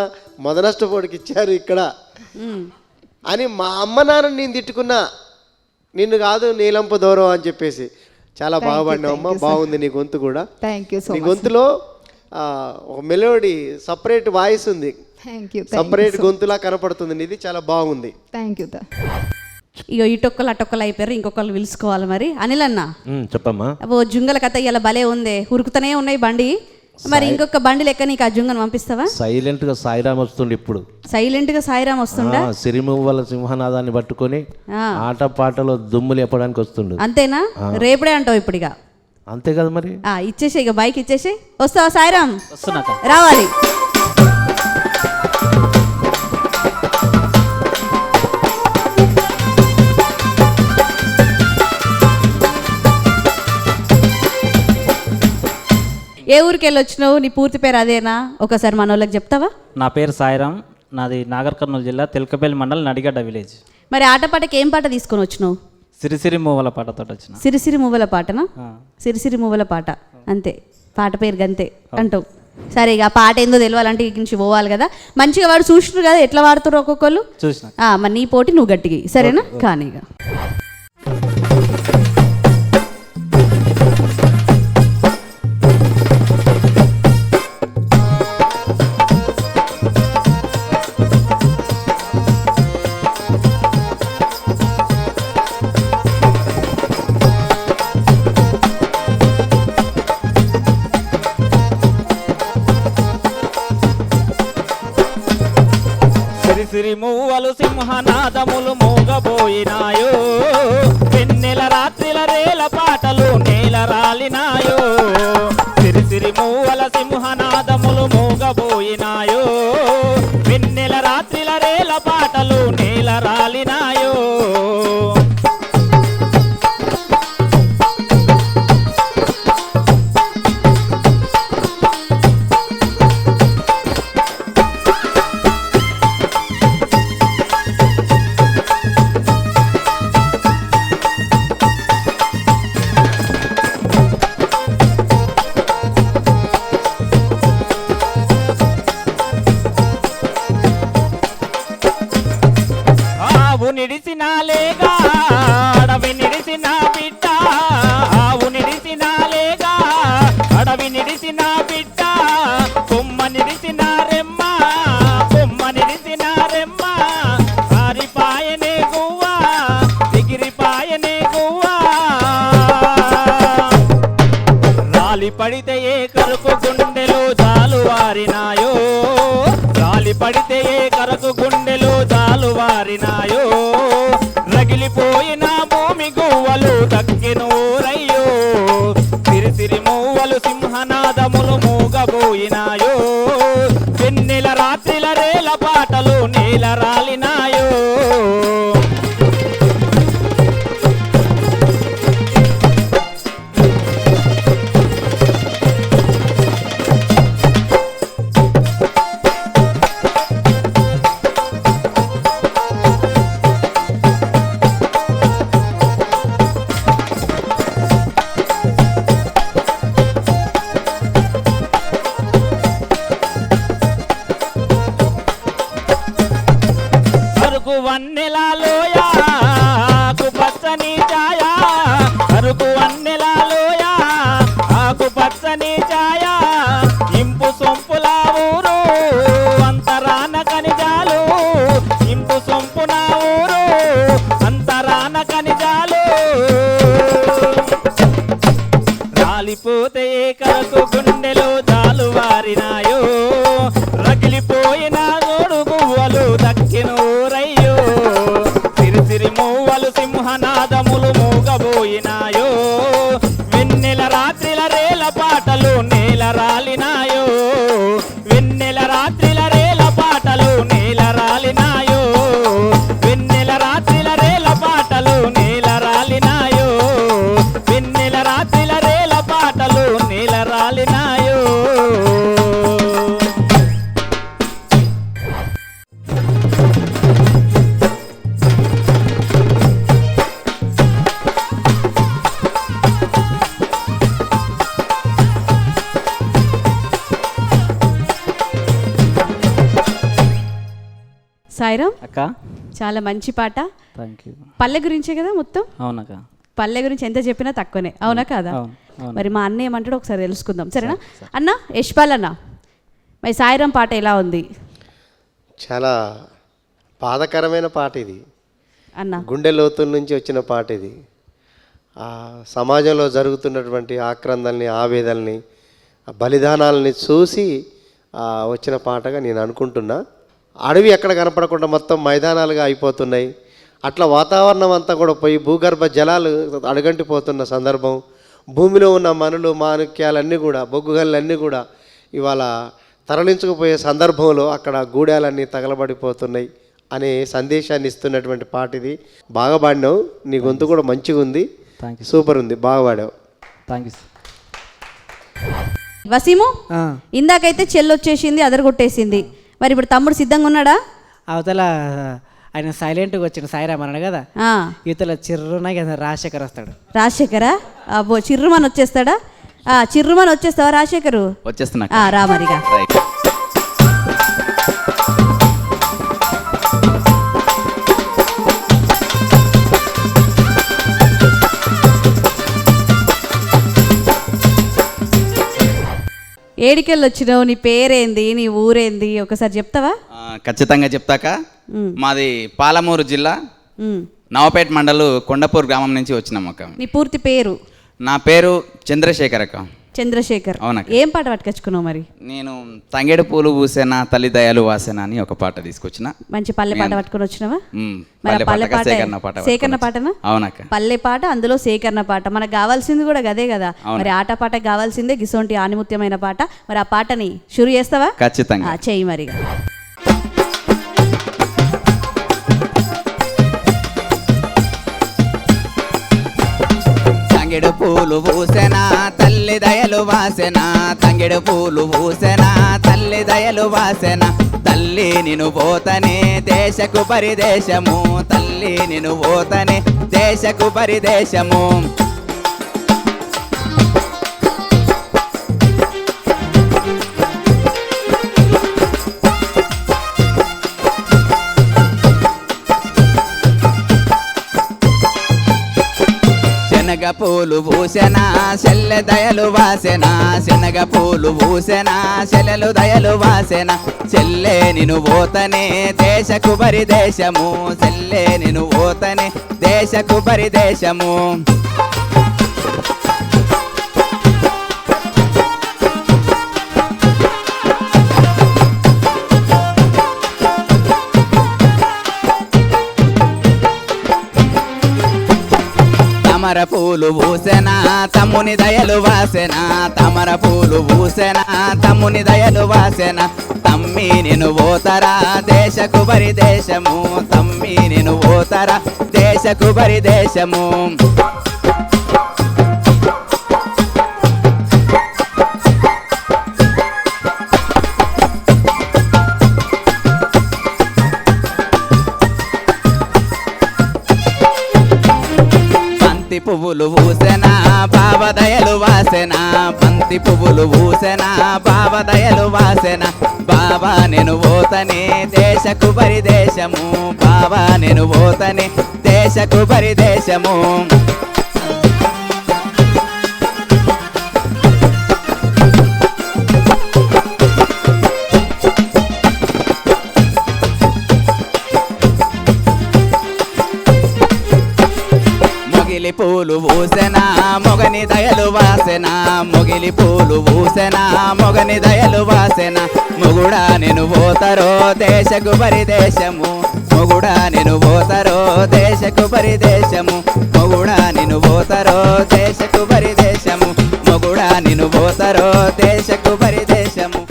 మొదనష్టపోడికి ఇచ్చారు ఇక్కడ అని మా అమ్మ నాన్న నేను తిట్టుకున్నా, నిన్ను కాదు నీలంపు దూరం అని చెప్పేసి. చాలా బాగుపడినావు అమ్మ, బాగుంది నీ గొంతు కూడా. Thank you. నీ గొంతులో ఒక మెలోడీ, సపరేట్ వాయిస్ ఉంది, సపరేట్ గొంతులా కనపడుతుంది నీది, చాలా బాగుంది. Thank you. ఇగో ఇటొక్కలు అటొక్కలు అయిపోయారు, ఇంకొకళ్ళు పిలుచుకోవాలి. మరి అనిల్ అన్న చెప్పమ్మా. ఓ జుంగల కథ ఇలా భలే ఉంది, ఉరుకుతూనే ఉన్నాయి బండి. మరి ఇంకొక బండి లెక్క నీకు ఆ జుంగను పంపిస్తావా? సైలెంట్ గా సాయిరామ్ వస్తుండే ఇప్పుడు. సైలెంట్ గా సాయిరామ్ వస్తుండా? సిరిమువ్వల సింహనాదాన్ని పట్టుకొని ఆట పాటలో దుమ్ములు చెప్పడానికి వస్తుండు. అంతేనా? రేపడే అంటావు ఇప్పుడు ఇక. అంతే కదా మరి. ఇచ్చేసే, ఇక బైక్ ఇచ్చేసే. వస్తావా సాయిరామ్? వస్తున్నా రావాలి. ఏ ఊరికి వెళ్ళి వచ్చినావు? నీ పూర్తి పేరు అదేనా? ఒకసారి మన వాళ్ళకి చెప్తావా? నా పేరు సాయిరామ్, నాది నాగర్ కర్నూలు జిల్లా తెలకపల్లి మండలం నడిగడ్డ విలేజ్. మరి ఆటపాటకి ఏం పాట తీసుకొని వచ్చినావు? సిరిసిరి మూవల పాటతో వచ్చిన. సిరిసిరి మువ్వల పాటనా? సిరిసిరి మువ్వల పాట, అంతే. పాట పేరు గంతే అంటావు. సరే, ఇక పాట ఏందో తెలియాలంటే ఇక నుంచి పోవాలి కదా. మంచిగా వాడు చూసినారు కదా ఎట్లా వాడుతారు ఒక్కొక్కరు. చూసిన మరి నీ పోటీ నువ్వు గట్టిగా, సరేనా? కానీ ఇక సిరిసిరి మూవలు సింహనాదములు మోగబోయినాయో, వెన్నెల రాత్రిల రేల పాటలు నేల రాలినాయో. సిరిసిరి మూవల సింహనాదములు మోగబోయినాయో, వెన్నెల రాత్రిల రేల పాటలు నేల రాలినాయో. ఆవు నిడిసినాలేగా అడవి నిడిసిన బిడ్డ, ఆవు నిడిసినాలేగా అడవి నిడిసిన బిడ్డ, కొమ్మ నిడిసిన రెమ్మ, కొమ్మ నిడిసిన రెమ్మ, ఆరిపాయనే గువ్వా ఎగిరిపాయనే గువ్వా. రాలి పడితే ఏ కరుకు గుండెలు జాలు వారినాయో, రాలి పడితే ఏ కరకు గుండెలు జాలు వారినాయో. రగిలిపోయిన భూమి గువ్వలు దక్కెను రయ్యో, సిరిసిరి మూవలు సింహనాదములు మూగబోయినాయో, వెన్నెల రాత్రిల రేల పాటలు నేల రాలినాయో. అరకు వన్నెలాలోయ ఆకు పచ్చని ఛాయ అరకు వన్నెలాలోయ ఆకు పచ్చని ఛాయ ఇంపు సొంపుల ఊరు అంతరాన ఖనిజాలు ఇంపు సొంపున ఊరు అంతరాన ఖనిజాలు రాలిపోతే కరకు గుండెలో జాలు వారినాయో రగిలిపోయిన గోడు గువ్వలు దక్కిన ఊరయ్యో సిరిసిరి మూవలు సింహనాదములు మూగబోయినాయో వెన్నెల రాత్రిల రేల పాటలు నేల రాలినాయో వెన్నెల రాత్రిల రేల పాటలు నేల రాలినాయో వెన్నెల రాత్రిల రేల పాటలు నేల రాలినాయో వెన్నెల రాత్రిల రేల పాటలు నేల రాలినాయో సాయిరామ్, అక్క చాలా మంచి పాట. Thank you. పల్లె గురించే కదా మొత్తం? అవునక్క. పల్లె గురించి ఎంత చెప్పినా తక్కువనే, అవునా కాదా? అవును. మరి మా అన్న ఏమంటాడో ఒకసారి తెలుసుకుందాం, సరేనా? అన్న యశ్పాల్ అన్న, మరి సాయిరామ్ పాట ఎలా ఉంది చాలా బాధాకరమైన పాట ఇది. అన్న? గుండె లోతుల నుంచి వచ్చిన పాట ఇది. ఆ సమాజంలో జరుగుతున్నటువంటి ఆక్రందల్ని, ఆవేదనల్ని, బలిదానాలని చూసి వచ్చిన పాటగా నేను అనుకుంటున్నా. అడవి ఎక్కడ కనపడకుండా మొత్తం మైదానాలుగా అయిపోతున్నాయి. అట్లా వాతావరణం అంతా కూడా పోయి భూగర్భ జలాలు అడుగంటిపోతున్న సందర్భం, భూమిలో ఉన్న మనులు మాణిక్యాలన్నీ కూడా, బొగ్గుగల్లన్నీ కూడా ఇవాళ తరలించుకుపోయే సందర్భంలో అక్కడ గూడాలన్నీ తగలబడిపోతున్నాయి అనే సందేశాన్ని ఇస్తున్నటువంటి పాట ఇది. బాగా పాడినావు, నీ గొంతు కూడా మంచిగా ఉంది, సూపర్ ఉంది, బాగా పాడావు. Thank you. వసీము, ఇందాకైతే చెల్లొచ్చేసింది, అదరగొట్టేసింది, మరి ఇప్పుడు తమ్ముడు సిద్ధంగా ఉన్నాడా? అవతల ఆయన సైలెంట్గా వచ్చిన సాయిరామ్ అన్నాడు కదా, ఇవతల చిర్రున రాజశేఖర్ వస్తాడు. రాజశేఖరా? అబ్బో, చిర్రుమని వచ్చేస్తాడా? చిర్రుమని వచ్చేస్తావా రాజశేఖరు? వచ్చేస్తున్నా. రా మరిగా. ఏడికెళ్ళి వచ్చినావు, నీ పేరేంది, నీ ఊరేంది, ఒకసారి చెప్తావా? ఖచ్చితంగా చెప్తాక. మాది పాలమూరు జిల్లా నవపేట మండలు కొండపూర్ గ్రామం నుంచి వచ్చినాం అక్క. నీ పూర్తి పేరు? నా పేరు చంద్రశేఖర్ అక్క. చంద్రశేఖర్. అవునక్క. ఏం పాట పట్టుకొచ్చుకున్నావు మరి? నేను తంగేడు పూలు పూసేనా తల్లి దయాలు వాసేనా అని ఒక పాట తీసుకొచ్చిన. మంచి పల్లె పాట పట్టుకొని వచ్చినావా? పల్లె పాట సేకరణ పాటనా? అవునక్క. పల్లె పాట, అందులో సేకరణ పాట. మనకు కావాల్సింది కూడా గదే కదా. మరి ఆట పాట కావాల్సిందే గిసోంటి ఆనిముత్యమైన పాట. మరి ఆ పాటని షురు చేస్తావా? ఖచ్చితంగా. చెయ్యి మరి. తంగెడు పూలు పూసెనా తల్లి దయలు వాసెనా తంగెడు పూలు పూసెనా తల్లి దయలు వాసెనా తల్లి నిను పోతనే దేశకు పరిదేశము తల్లి నిను పోతనే దేశకు పరిదేశము శనగ పూలు పూసెనా చెల్లె దయలు వాసెనా శనగ పూలు పూసెనా చెల్లెలు దయలు వాసెనా చెల్లె నిను పోతనే దేశకు పరిదేశము చెల్లె నిను పోతనే దేశకు పరిదేశము తమర పూలు పూసెనా తమ్ముని దయలు వాసెనా తమర పూలు పూసెనా తమ్ముని దయలు వాసెనా తమ్మి నిను పోతరా దేశకు పరిదేశము తమ్మి నిను పోతరా దేశకు పరిదేశము పువ్వులు పూసెనా బావ దయలు వాసెనా బంతి బంతి పువ్వులు పూసెనా బావ దయలు వాసెన బావా నేను పోతనే దేశకు పరిదేశము బావా నేను పోతనే దేశకు పరిదేశము మొగిలి పూలు పూసెనా మొగని దయలు వాసెన మొగిలి పూలు పూసెనా మొగని దయలు వాసెన మొగుడా నేను పోతరో దేశకు పరిదేశము మొగుడా నేను పోతరో దేశకు పరిదేశము మొగుడా నేను పోతరో దేశకు పరిదేశము మొగుడా నేను పోతరో దేశకు పరిదేశము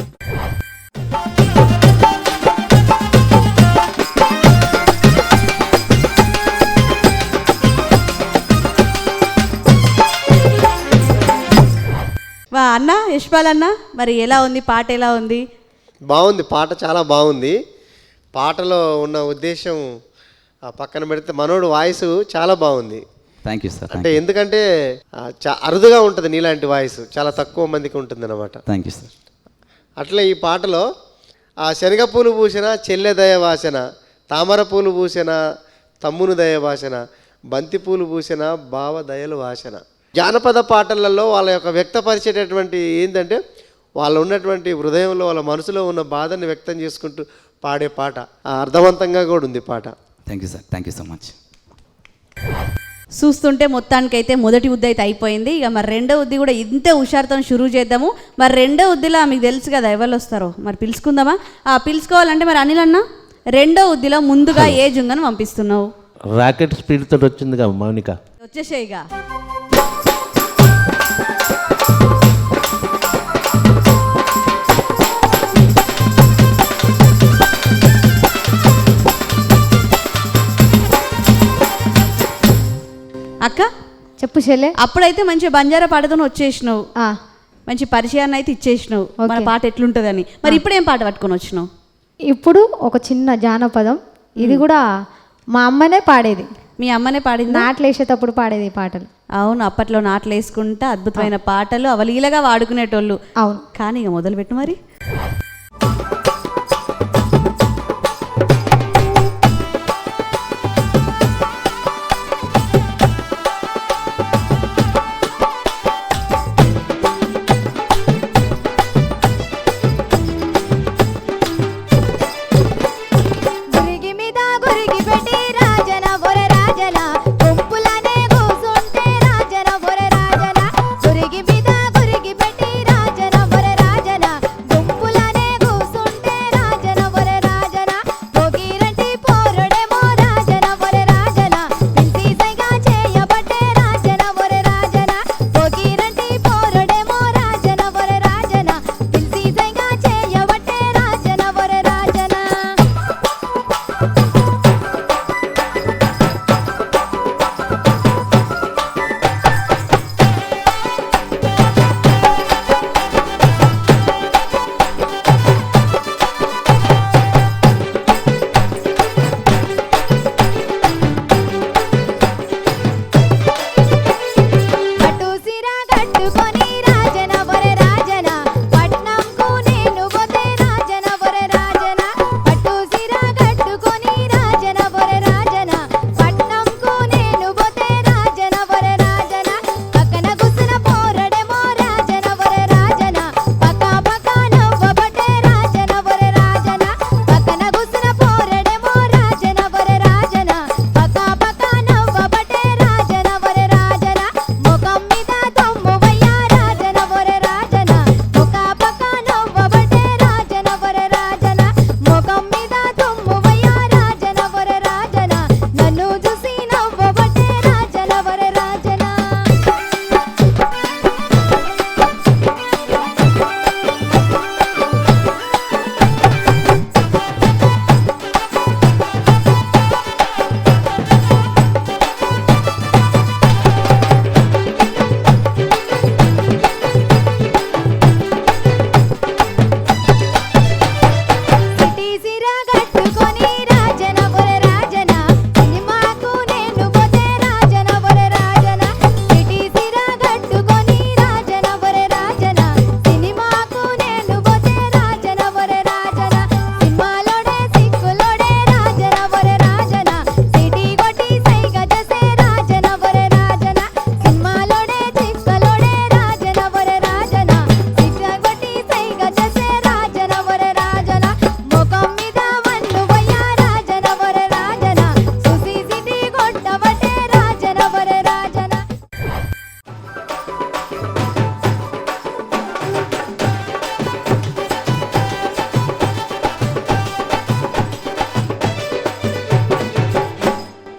వా అన్న యశ్పాల్ అన్న, మరి ఎలా ఉంది పాట, ఎలా ఉంది? బాగుంది పాట, చాలా బాగుంది. పాటలో ఉన్న ఉద్దేశం పక్కన పెడితే మనోడు వాయిస్ చాలా బాగుంది. Thank you sir. అంటే ఎందుకంటే అరుదుగా ఉంటుంది నీలాంటి వాయిస్, చాలా తక్కువ మందికి ఉంటుంది అన్నమాట. Thank you sir. అట్లా ఈ పాటలో ఆ శనగపూలు పూసిన చెల్లె దయ వాసన, తామర పూలు పూసిన తమ్మును దయ వాసన, బంతి పూలు పూసిన బావ దయలు వాసన. జానపద పాటలలో వాళ్ళ యొక్క వ్యక్తపరిచేటటువంటి ఏంటంటే వాళ్ళు ఉన్నటువంటి హృదయంలో వాళ్ళ మనసులో ఉన్న బాధని వ్యక్తం చేసుకుంటూ పాడే పాట, అర్థవంతంగా కూడా ఉంది పాట. Thank you sir. Thank you so much. చూస్తుంటే మొత్తానికైతే మొదటి ఉద్ది అయితే అయిపోయింది. ఇక మరి రెండో ఉద్ది కూడా ఇంతే హుషారుతో షురూ చేద్దాము. మరి రెండో ఉద్దిలో మీకు తెలుసు కదా ఎవరు వస్తారో, మరి పిలుచుకుందామా? పిలుచుకోవాలంటే మరి అనిల్ అన్న, రెండో ఉద్దిలో ముందుగా ఏ జుంగను పంపిస్తున్నావు? రాకెట్ స్పీడ్ తోటి వచ్చిందిగా మౌనిక, వచ్చేసేయిగా. అక్క చెప్పు చెల్లె. అప్పుడైతే మంచి బంజారా పాటతో వచ్చేసినావు, మంచి పరిచయాన్ని అయితే ఇచ్చేసినావు మన పాట ఎట్లుంటుందని. మరి ఇప్పుడు ఏం పాట పట్టుకొని వచ్చినావు? ఇప్పుడు ఒక చిన్న జానపదం, ఇది కూడా మా అమ్మనే పాడేది. మీ అమ్మనే పాడింది? నాట్లు వేసేటప్పుడు పాడేది ఈ పాటలు. అవును, అప్పట్లో నాట్లు వేసుకుంటా అద్భుతమైన పాటలు అవలీలగా వాడుకునేటోళ్ళు. అవును. కానీ ఇక మొదలుపెట్టు మరి. గురికి మీద గురికి పెట్టి రాజన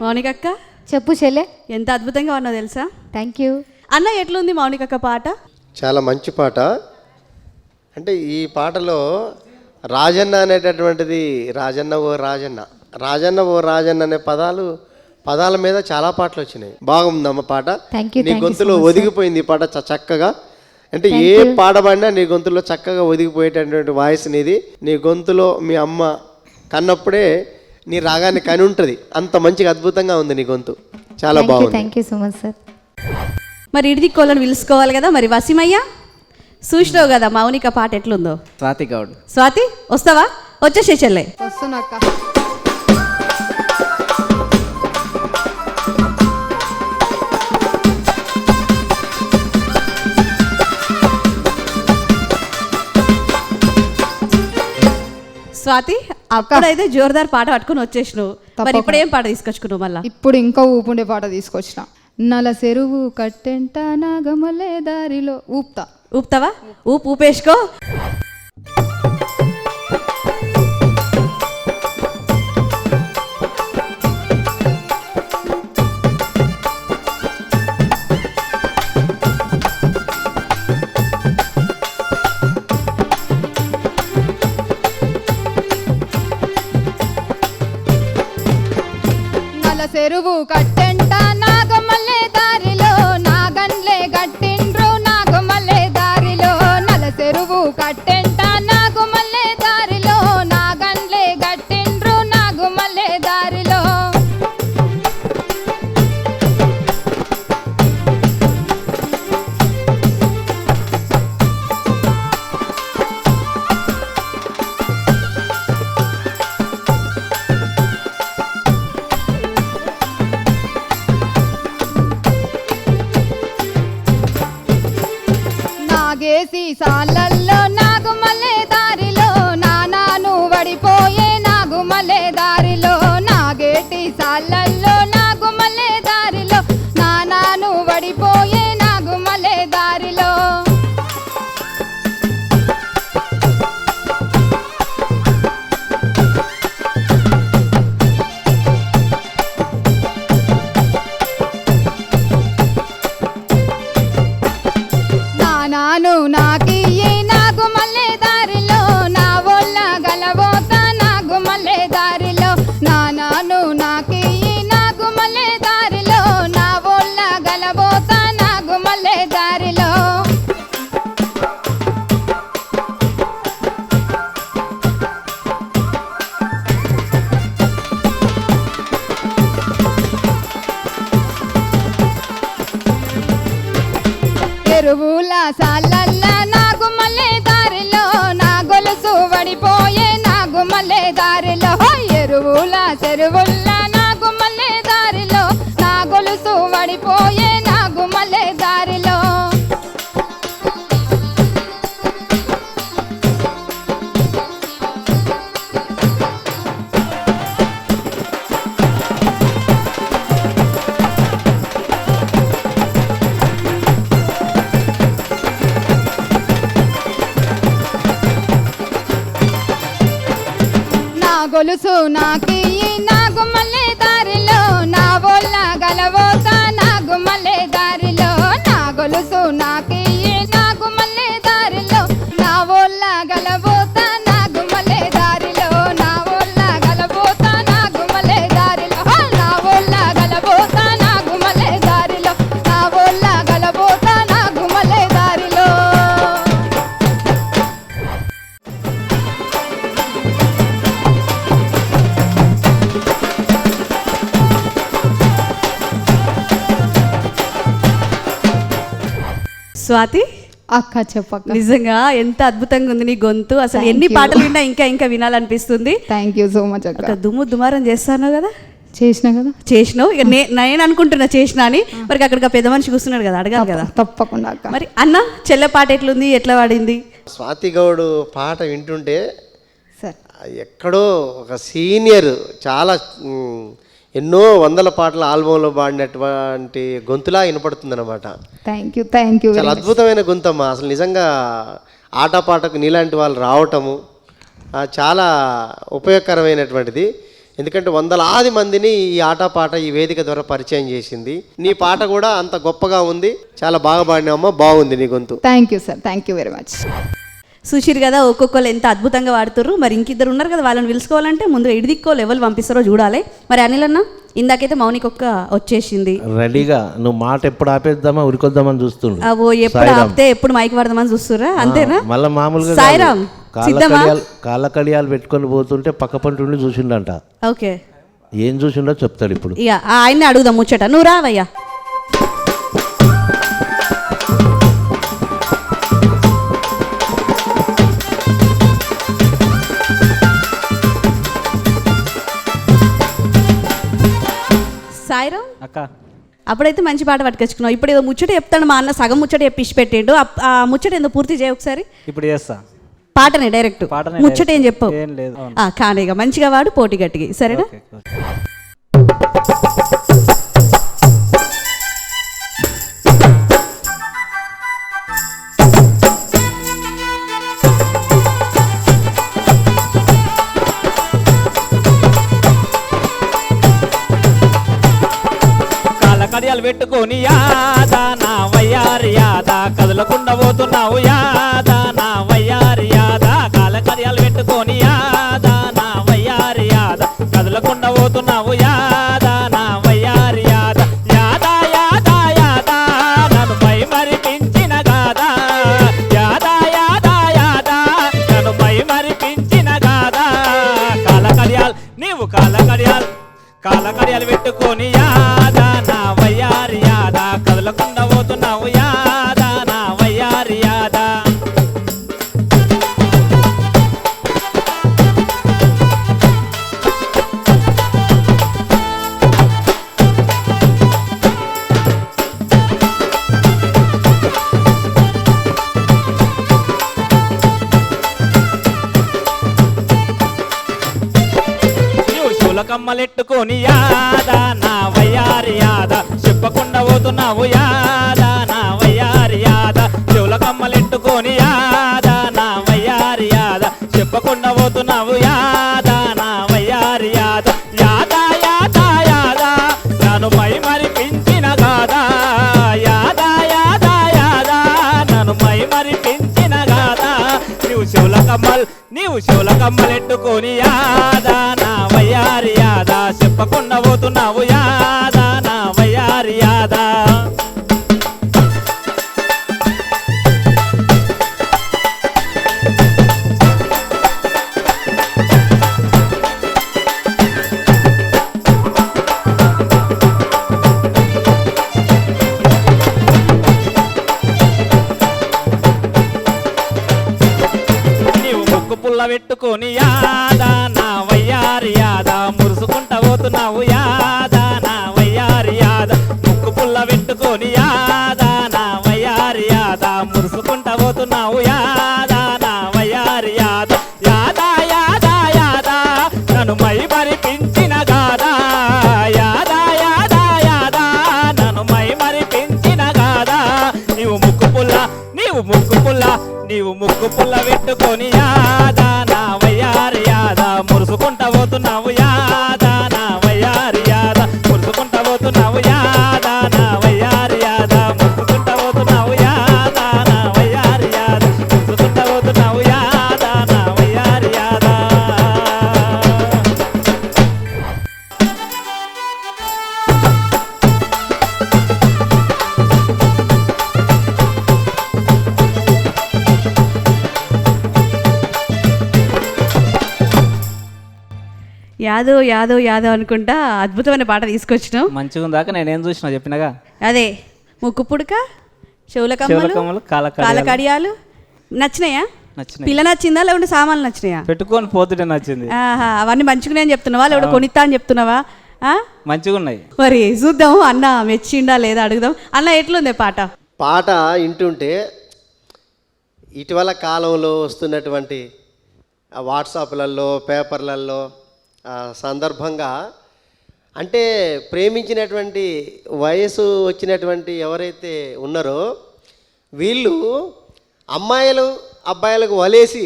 మౌనికక్క చెప్పు చెల్లె. ఎంత అద్భుతంగా ఉన్నావు తెలుసా. Thank you. అన్న ఎట్లుంది మౌనికక్క పాట? చాలా మంచి పాట. అంటే ఈ పాటలో రాజన్న అనేటటువంటిది రాజన్న ఓ రాజన్న, రాజన్న ఓ రాజన్న అనే పదాల మీద చాలా పాటలు వచ్చినాయి. బాగుందమ్మ పాట. Thank you, నీ thank you గొంతులో so much, ఒదిగిపోయింది ఈ పాట చక్కగా. అంటే ఏ పాట పాడినా నీ గొంతులో చక్కగా ఒదిగిపోయేటటువంటి వాయిస్ నీది. నీ గొంతులో మీ అమ్మ కన్నప్పుడే నీ రాగాన్ని కని ఉంటుంది. అంత మంచిగా అద్భుతంగా ఉంది నీ గొంతు. చాలా బాగుంది. Thank you so much sir. మరి ఇడిదిక్కోళ్ళని పిలుచుకోవాలి కదా. మరి వసీమయ్య చూసినావు కదా మౌనిక పాట ఎట్లుందో. స్వాతి గౌడ్. స్వాతి వస్తావా? వచ్చేసే చెల్లె. వస్తున్నక్క. స్వాతి అప్పుడైతే జోర్దార్ పాట పట్టుకుని వచ్చేసినావు. మరి ఇప్పుడు ఏం పాట తీసుకొచ్చుకున్నావు మళ్ళా? ఇప్పుడు ఇంకా ఊపుండే పాట తీసుకొచ్చిన. నల చెరువు కట్టెంట నాగమలే దారిలో ఊపుతా. ఊపుతావా? ఊపేసుకో. చెరువు కట్టెంట నాగమల్లె దారిలో నాగన్లే గట్టిండ్రు నాగమల్లె దారిలో. నల చెరువు కట్టెంట నాగమల్లె దారిలో నాగన్లే గట్టిండ్రు నాగమల్లె దారిలో. నాగేసి సాలల్లో నాగుమల్లె దారిలో నానాను వడిపోయే నాగుమల్లె దారిలో. నాగేటి సాలల్లో నాగుమల్లె దారిలో నానాను వడిపోయే నాగుమల్లె దారిలో. నానాను నాకియ్యి నాగుమల్లె దారిలో నా వల్ల గలబోత నాగుమల్లె దారిలో. నానాను నాకియ్యి నాగుమల్లె దారిలో నా వల్ల గలబోత నాగుమల్లె దారిలో. ఎరువుల సాలల్ల నాగుమల్లె దారిలో నా గొలుసు వడిపోయే నాగుమల్లె దారిలో. ఎరువుల చెరువుల్ల నాగుమల్లె దారిలో నా గొలుసు వడిపోయే నాగుమల్లె దారిలో. నా గొలుసు నాకియ్యి నాగుమల్లె దారిలో నా వల్ల గలబోత నాగుమల్లె దారిలో. నా గొలుసు నాకియ్యి నాగుమల్లె దారిలో నా వల్ల గలబోత నాగుమల్లె దారిలో. నా వల్ల గలబోత నాగుమల్లె దారిలో. నా వల్ల గలబోత నాగుమల్లె దారిలో. నా వల్ల గలబోత నాగుమల్లె దారిలో. స్వాతి అక్క చెప్పక్క. నిజంగా ఎంత అద్భుతంగా ఉంది నీ గొంతు. అసలు ఎన్ని పాటలు విన్నా ఇంకా ఇంకా వినాలనిపిస్తుంది. థ్యాంక్ యూ సో మచ్ అక్క. ఒక దుమారం చేస్తాను కదా. చేసిన కదా. చేసినావు. ఇక నేను అనుకుంటున్నా చేసినా అని. మరి అక్కడికి పెద్ద మనిషి కూర్చున్నాడు కదా, అడగాలి కదా. తప్పకుండా అక్క. మరి అన్న చెల్లె పాట ఎట్లుంది, ఎట్లా పాడింది? స్వాతి గౌడ్ పాట వింటుంటే సార్ ఎక్కడో ఒక సీనియర్ చాలా ఎన్నో వందల పాటల ఆల్బంలో పాడినటువంటి గొంతులా వినపడుతుంది అనమాట. Thank you. చాలా అద్భుతమైన గొంతమ్మా. అసలు నిజంగా ఆటపాటకు నీలాంటి వాళ్ళు రావటము చాలా ఉపయోగకరమైనటువంటిది. ఎందుకంటే వందలాది మందిని ఈ ఆటపాట ఈ వేదిక ద్వారా పరిచయం చేసింది. నీ పాట కూడా అంత గొప్పగా ఉంది, చాలా బాగా పాడినావమ్మా, బాగుంది నీ గొంతు. Thank you sir, thank you very much. చూసిరు కదా ఒక్కొక్కరు ఎంత అద్భుతంగా వాడుతుర్రు. మరి ఇంకిద్దరు ఉన్నారు కదా, వాళ్ళని పిలుచుకోవాలంటే ముందు ఎడిదిక్కో లెవెల్ పంపిస్తారో చూడాలి. మరి అనిల్ అన్న ఇందాకైతే మౌనికి ఒక్క వచ్చేసింది రెడీగా, నువ్వు మాట ఎప్పుడు ఆపేద్దామా ఉరికొద్దామని చూస్తుండు. అవో ఎప్పుడు ఆపితే ఎప్పుడు మైక్ పడదామని చూస్తురా, అంతేనా? మళ్ళీ మామూలుగా సాయిరామ్ సిద్ధమా? కాళ్ళ కడియాలు పెట్టుకొని పోతుంటే పక్క పంటుండి చూసిండంట. ఓకే, ఏం చూసిండో చెప్తాడు ఇప్పుడు. ఇక ఆయన్ని అడుగుదాం ముచ్చట. నువ్వు రావయ్యా. సాయిరామ్ అక్క అప్పుడైతే మంచి పాట పట్టుకొచ్చుకున్నావు. ఇప్పుడు ఏదో ముచ్చట చెప్తాడు మా అన్న, సగం ముచ్చట చెప్పి పెట్టిండు. ఆ ముచ్చట ఏందో పూర్తి చేయ ఒకసారి. ఇప్పుడు చేస్తా పాటనే డైరెక్ట్, పాటనే ముచ్చట ఏం చెప్పవు. ఏం లేదు. కానీ ఇక మంచిగా వాడు, పోటీ గట్టిగా, సరేనా? ఓకే. కడియాలు పెట్టుకొని యాదా నా వయ్యారి యాదా, కదలకుండా పోతున్నావు యాదా నా వయ్యారి యాదా, కాల కడియాలు పెట్టుకొని యాదా నా వయ్యారి యాదా, కదలకుండా పోతున్నావు యాదా నా వయ్యారి యాదా, యాదా యాదా యాదా నన్ను పై మరిపించిన గాదా, యాదా యాదా యాదా నన్ను పై మరిపించిన గాదా, కాల కడియాలు నీవు కాల కడియాలు పెట్టుకొని యాదా నా వయ్యారి యాదా, కదలకుండా పోతున్నావు యాదా నా వయ్యారి యాదా. కమ్మలెట్టుకొని యాదా నా వయ్యారి యాదా, చెప్పకుండా పోతున్నావు యాదా నా వయ్యారి యాదా, చెవుల కమ్మలెట్టుకొని యాదా నా వయ్యారి యాదా, చెప్పకుండా పోతున్నావు యాదా నా వయ్యారి యాదా, యాదా యాదా యాదా నన్ను మై మరిపించిన గాదా, యాదా యాదా యాదా నన్ను మై మరిపించిన గాదా, నీవు చెవుల కమ్మలెట్టుకొని యాదా నా వయ్యారి యాదా, చెప్పకుండా పోతున్నావు యాదా నా వయ్యారి యాదా. పుల్ల పెట్టుకొని యాదా నా వయ్యారి యాదా, మురుసుకుంటా పోతున్నావు యాదా నా వయ్యారి యాదా, ముక్కు పుల్ల పెట్టుకొని యాదా నా వయ్యారి యాదా, మురుసుకుంటా పోతున్నావు యాదా నా వయ్యారి యాదా, యాదా యాదా యాదా నన్ను మై మరిపించిన గాదా, యాదా యాదా యాదా నన్ను మై మరిపించిన గాదా, నీవు ముక్కు పుల్ల పెట్టుకొని యాదా నా వయ్యారి యాదా, మురుసుకుంటా పోతున్నావు యాదా నా వయ్యారి యాదా, మురుసుకుంటా పోతున్నావు యాదా నా వయ్యారి యాదా, మురుసుకుంటా పోతున్నావు యాదా నా వయ్యారి యాదా, మురుసుకుంటా పోతున్నావు యాదా నా వయ్యారి యాదా. యాదవ్ యాదవ్ యాదవ్ అనుకుంటా అద్భుతమైన పాట తీసుకొచ్చినావు. మంచిగా ఉందాక నేనేం చూసినా చెప్పినగా. అదే ముక్కు పుడక, చెవుల కమ్మలు, కాల కడియాలు నచ్చినాయా? పిల్ల నచ్చిందా లేకుంటే సామాన్లు నచ్చినాయా? పెట్టుకొని పోతుంటే నచ్చింది. అవన్నీ మంచిగానే అని చెప్తున్నావా లేకుంటే కొనిస్తా అని చెప్తున్నావా? మంచిగా ఉన్నాయి. మరి చూద్దాము అన్న మెచ్చిండా లేదా అడుగుదాం. అన్న ఎట్లుంది పాట? పాట వింటుంటే ఇటీవల కాలంలో వస్తున్నటువంటి వాట్సాప్లలో, పేపర్లలో సందర్భంగా అంటే ప్రేమించినటువంటి వయసు వచ్చినటువంటి ఎవరైతే ఉన్నారో వీళ్ళు అమ్మాయిలు అబ్బాయిలకు వలేసి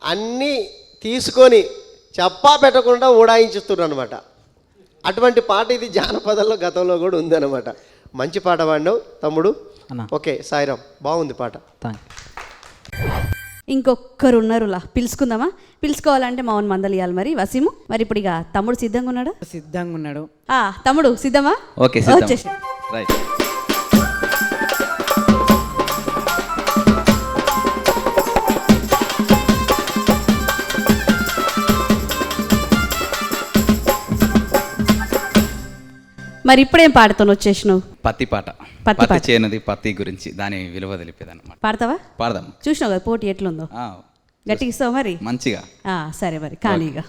అన్నీ తీసుకొని చెప్పా పెట్టకుండా ఊడాయించుస్తున్నారు అనమాట. అటువంటి పాట ఇది జానపదంలో గతంలో కూడా ఉందన్నమాట. మంచి పాట పాడినావు తమ్ముడు. ఓకే సాయిరామ్, బాగుంది పాట. ఇంకొక్కరు ఉన్నారులా, పిలుచుకుందామా? పిలుచుకోవాలంటే మౌన్ మందలు ఇవ్వాలి. మరి వసీము, మరి ఇప్పుడు ఇక తమ్ముడు సిద్ధంగా ఉన్నాడా? సిద్ధంగా ఉన్నాడు. తమ్ముడు సిద్ధమా? ఓకే సిద్ధం. వచ్చేసి రైట్. మరి ఇప్పుడేం పాడుతాను వచ్చేసినావు? పత్తి పాట. పత్తి పత్తి చేనుది, పత్తి గురించి దాని విలువ తెలిపేదన్నమాట. పాడతావా? పాడదాం. చూసినావు కదా పోటీ ఎట్లుందో, గట్టిగా ఇస్తావు మరి మంచిగా. సరే మరి ఖాళీగా.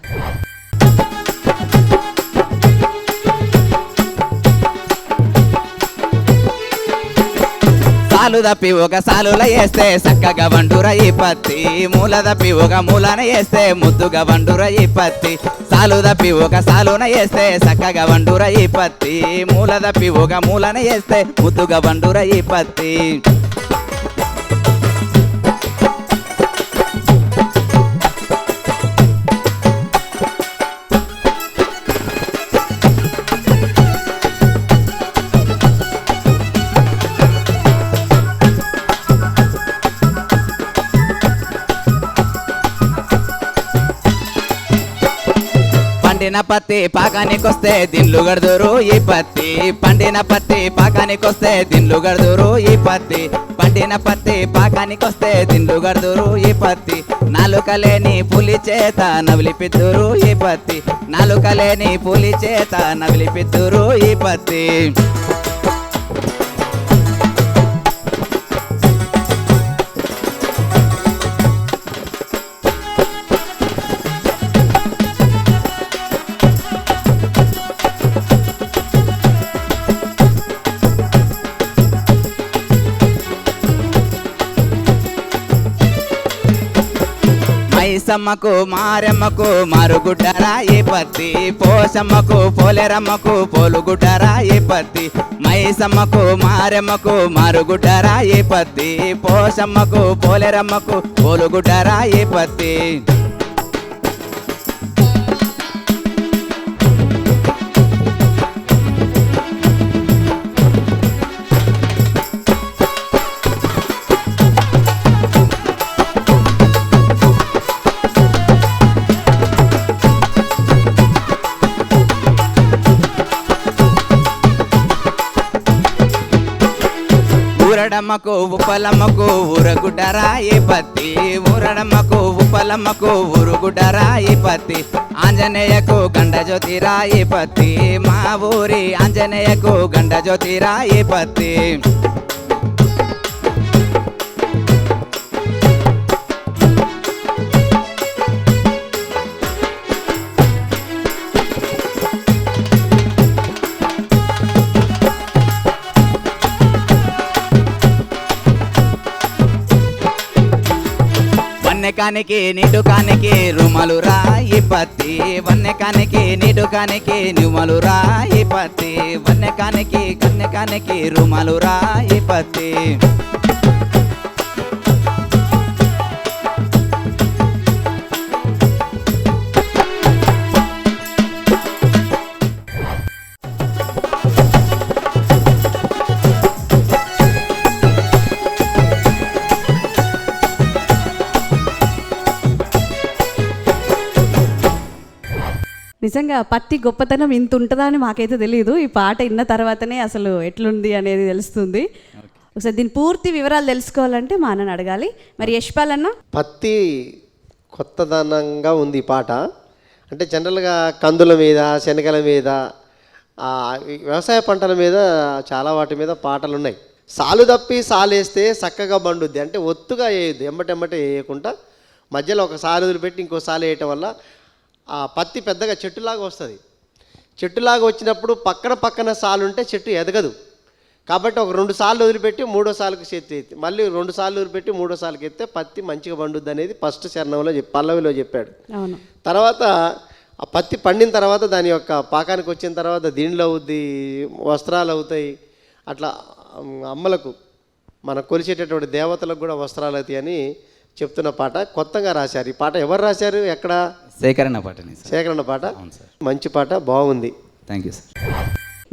సాలు దప్పి ఒక సాలుల వేస్తే చక్కగా వండుర ఈ పత్తి, మూల దప్పి ఒక మూలన వేస్తే ముద్దుగా వండుర ఈ పత్తి. సాలు దప్పి ఒక సాలున వేస్తే చక్కగా వండుర ఈ పత్తి, మూల దప్పి ఒక మూలన వేస్తే ముద్దుగా వండుర ఈ పత్తి. పండిన పత్తి పాకానికొస్తే దిండ్లు గడుదురు ఈ పత్తి, పండిన పత్తి పాకానికొస్తే దిండ్లు గడుదురు ఈ పత్తి, పండిన పత్తి పాకానికొస్తే దిండ్లు గడుదురు ఈ పత్తి. నాలుకలేని పులి చేత నవిలిపిద్దురు ఈ పత్తి, నాలుకలేని పులి చేత నవిలిపిద్దురు ఈ పత్తి. మైసమ్మకు మారెమ్మకు మారుగుడ్డరా ఈ పత్తి, పోసమ్మకు పోలేరమ్మకు పోలుగుడ్డరా ఈ పత్తి. మైసమ్మకు మారెమ్మకు మారుగుడ్డరా ఈ పత్తి, పోసమ్మకు పోలేరమ్మకు పోలుగుడ్డరా ఈ పత్తి. ఊరడమ్మకు ఉప్పలమ్మకు ఊరగుడ్డరా ఈ పత్తి, ఊరడమ్మకు ఉప్పలమ్మకు ఊరుగుడ్డరా ఈ పత్తి. ఆంజనేయకు గండ జ్యోతిరా ఈ పత్తి, మా ఊరి ఆంజనేయకు గండ జ్యోతిరా ఈ పత్తి. వన్నెకానికి నిడుకానికి రుమలు రాయి పత్తి, వన్నెకానికి నిడుకానికి నిమలు రాయి పత్తి, వన్నెకానికి కన్నెకానికి రుమలు రాయి పత్తి. నిజంగా పత్తి గొప్పతనం ఇంత ఉంటుందా అని మాకైతే తెలియదు. ఈ పాట విన్న తర్వాతనే అసలు ఎట్లుంది అనేది తెలుస్తుంది. ఒకసారి దీని పూర్తి వివరాలు తెలుసుకోవాలంటే మా అన్నని అడగాలి. మరి యశ్పాల్ అన్న, పత్తి కొత్తదనంగా ఉంది ఈ పాట. అంటే జనరల్గా కందుల మీద, శనగల మీద, వ్యవసాయ పంటల మీద చాలా వాటి మీద పాటలు ఉన్నాయి. సాలు తప్పి సాలేస్తే చక్కగా బండుద్ది అంటే ఒత్తుగా వేయద్దు, ఎమ్మటెమ్మటే వేయకుండా మధ్యలో ఒక సాలు వదిలిపెట్టి ఇంకో సాలు వేయటం వల్ల ఆ పత్తి పెద్దగా చెట్టులాగా వస్తుంది. చెట్టులాగా వచ్చినప్పుడు పక్కన పక్కన సాలు ఉంటే చెట్టు ఎదగదు. కాబట్టి ఒక 2 సార్లు వదిలిపెట్టి 3వ సాలుకు ఎత్తి మళ్ళీ 2 సార్లు వదిలిపెట్టి 3వ సాలుకి ఎత్తే పత్తి మంచిగా పండుద్ది అనేది ఫస్ట్ చరణంలో పల్లవిలో చెప్పాడు. తర్వాత ఆ పత్తి పండిన తర్వాత దాని యొక్క పాకానికి వచ్చిన తర్వాత దిండ్లు అవుద్ది, వస్త్రాలు అవుతాయి. అట్లా అమ్మలకు మన కొలిచేటటువంటి దేవతలకు కూడా వస్త్రాలు అవుతాయి అని చెప్తున్న పాట కొత్తగా రాశారు. ఈ పాట ఎవరు రాశారు? ఎక్కడ? సేకరణ పాటని సార్. సేకరణ పాట. అవును సార్. మంచి పాట, బాగుంది. Thank you sir.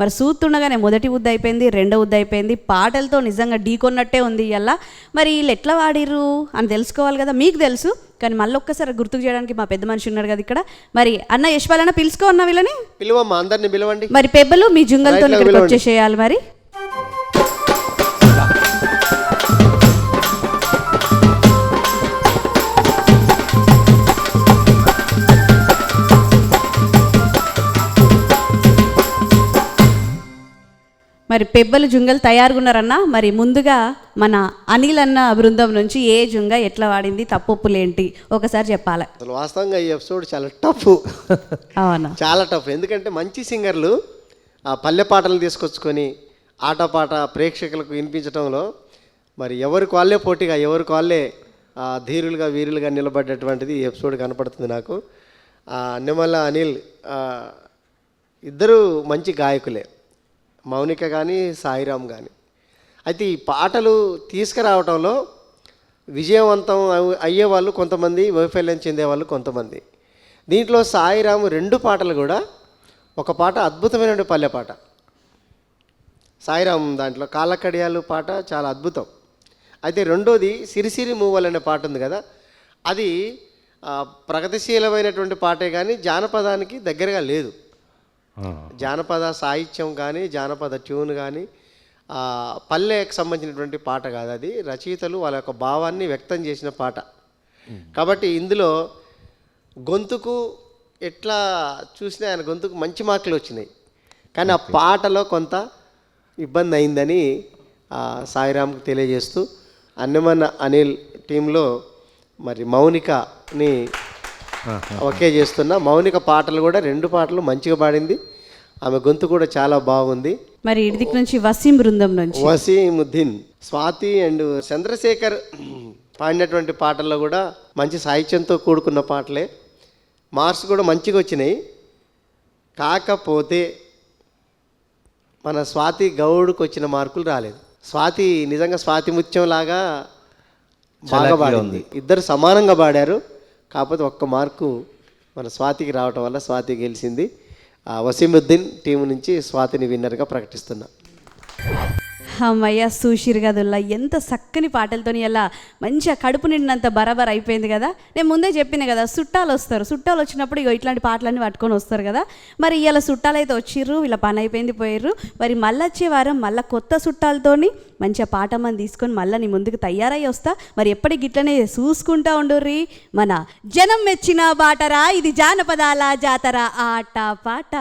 మరి చూస్తుండగానే మొదటి ఉద్ద అయిపోయింది, రెండో ఉద్ద అయిపోయింది. పాటలతో నిజంగా ఢీకొన్నట్టే ఉంది ఇవాళ. మరి వీళ్ళు ఎట్లా వాడిర్రు అని తెలుసుకోవాలి కదా. మీకు తెలుసు, కానీ మళ్ళీ ఒక్కసారి గుర్తుకు చేయడానికి మా పెద్ద మనిషి ఉన్నారు కదా ఇక్కడ. మరి అన్న యశ్వాలన్న పిలుచుకో అన్న వీళ్ళని. పిలువమ్మా, అందరిని పిలవండి. మరి పెబ్బలు మీ జుంగల్తో రైట్లోకి ఇక్కడికి పిలవండి. వచ్చేసేయాలి. మరి మరి పెబ్బలు జుంగలు తయారుగా ఉన్నారన్న. మరి ముందుగా మన అనిల్ అన్న బృందం నుంచి ఏ జుంగ ఎట్లా వాడింది, తప్పొప్పులేంటి ఒకసారి చెప్పాలి. అసలు వాస్తవంగా ఈ ఎపిసోడ్ చాలా టఫ్. అవునా? చాలా టఫ్. ఎందుకంటే మంచి సింగర్లు ఆ పల్లె పాటలు తీసుకొచ్చుకొని ఆటపాట ప్రేక్షకులకు వినిపించడంలో మరి ఎవరికి వాళ్ళే పోటీగా, ఎవరికి వాళ్ళే ధీరులుగా వీరులుగా నిలబడ్డటువంటిది ఈ ఎపిసోడ్ కనపడుతుంది నాకు. నిమ్మల అనిల్ ఇద్దరు మంచి గాయకులే, మౌనిక కానీ సాయిరామ్ కానీ. అయితే ఈ పాటలు తీసుకురావడంలో విజయవంతం అయ్యేవాళ్ళు కొంతమంది, వైఫల్యం చెందేవాళ్ళు కొంతమంది. దీంట్లో సాయిరామ్ 2 పాటలు కూడా, ఒక పాట అద్భుతమైన పల్లె పాట సాయిరామ్, దాంట్లో కాళ్ళకడియాలు పాట చాలా అద్భుతం. అయితే రెండోది సిరిసిరి మూవల్ అనే పాట ఉంది కదా, అది ప్రగతిశీలమైనటువంటి పాటే కానీ జానపదానికి దగ్గరగా లేదు. జానపద సాహిత్యం కానీ జానపద ట్యూన్ కానీ పల్లెకి సంబంధించినటువంటి పాట కాదు. అది రచయితలు వాళ్ళ యొక్క భావాన్ని వ్యక్తం చేసిన పాట. కాబట్టి ఇందులో గొంతుకు ఎట్లా చూసినా ఆయన గొంతుకు మంచి మార్కులు వచ్చినాయి, కానీ ఆ పాటలో కొంత ఇబ్బంది అయిందని సాయిరామ్కి తెలియజేస్తూ, అన్నమన్న అనిల్ టీంలో మరి మౌనికని ఓకే చేస్తున్నా. మౌనిక పాటలు కూడా 2 పాటలు మంచిగా పాడింది, ఆమె గొంతు కూడా చాలా బాగుంది. మరి ఇడిదికి నుంచి వసీం బృందం నుంచి వసీముద్దీన్, స్వాతి అండ్ చంద్రశేఖర్ పాడినటువంటి పాటల్లో కూడా మంచి సాహిత్యంతో కూడుకున్న పాటలే. మార్క్స్ కూడా మంచిగా వచ్చినాయి. కాకపోతే మన స్వాతి గౌడ్కి వచ్చిన మార్కులు రాలేదు. స్వాతి నిజంగా స్వాతి ముత్యం లాగా బాగా పాడింది. ఇద్దరు సమానంగా పాడారు. కాకపోతే 1 మార్కు మన స్వాతికి రావటం వల్ల స్వాతి గెలిచింది. వసీముద్దీన్ టీము నుంచి స్వాతిని విన్నర్గా ప్రకటిస్తున్నా. అమ్మయ్య సూషిర్ గదుల్లా ఎంత చక్కని పాటలతో ఇలా మంచిగా కడుపు నిండినంత బరాబర్ అయిపోయింది కదా. నేను ముందే చెప్పిన కదా, చుట్టాలు వస్తారు, చుట్టాలు వచ్చినప్పుడు ఇగో ఇట్లాంటి పాటలన్నీ పట్టుకొని వస్తారు కదా. మరి ఇలా చుట్టాలు అయితే వచ్చిర్రు, వీళ్ళ పని అయిపోయింది, పోయిర్రు. మరి మళ్ళీ వచ్చే వారం మళ్ళీ కొత్త చుట్టాలతోని మంచిగా పాట మనం తీసుకొని మళ్ళీ నీ ముందుకు తయారై వస్తా. మరి ఎప్పటికి ఇట్లనే చూసుకుంటా ఉండుర్రి. మన జనం మెచ్చిన బాటరా, ఇది జానపదాల జాతర ఆట పాట.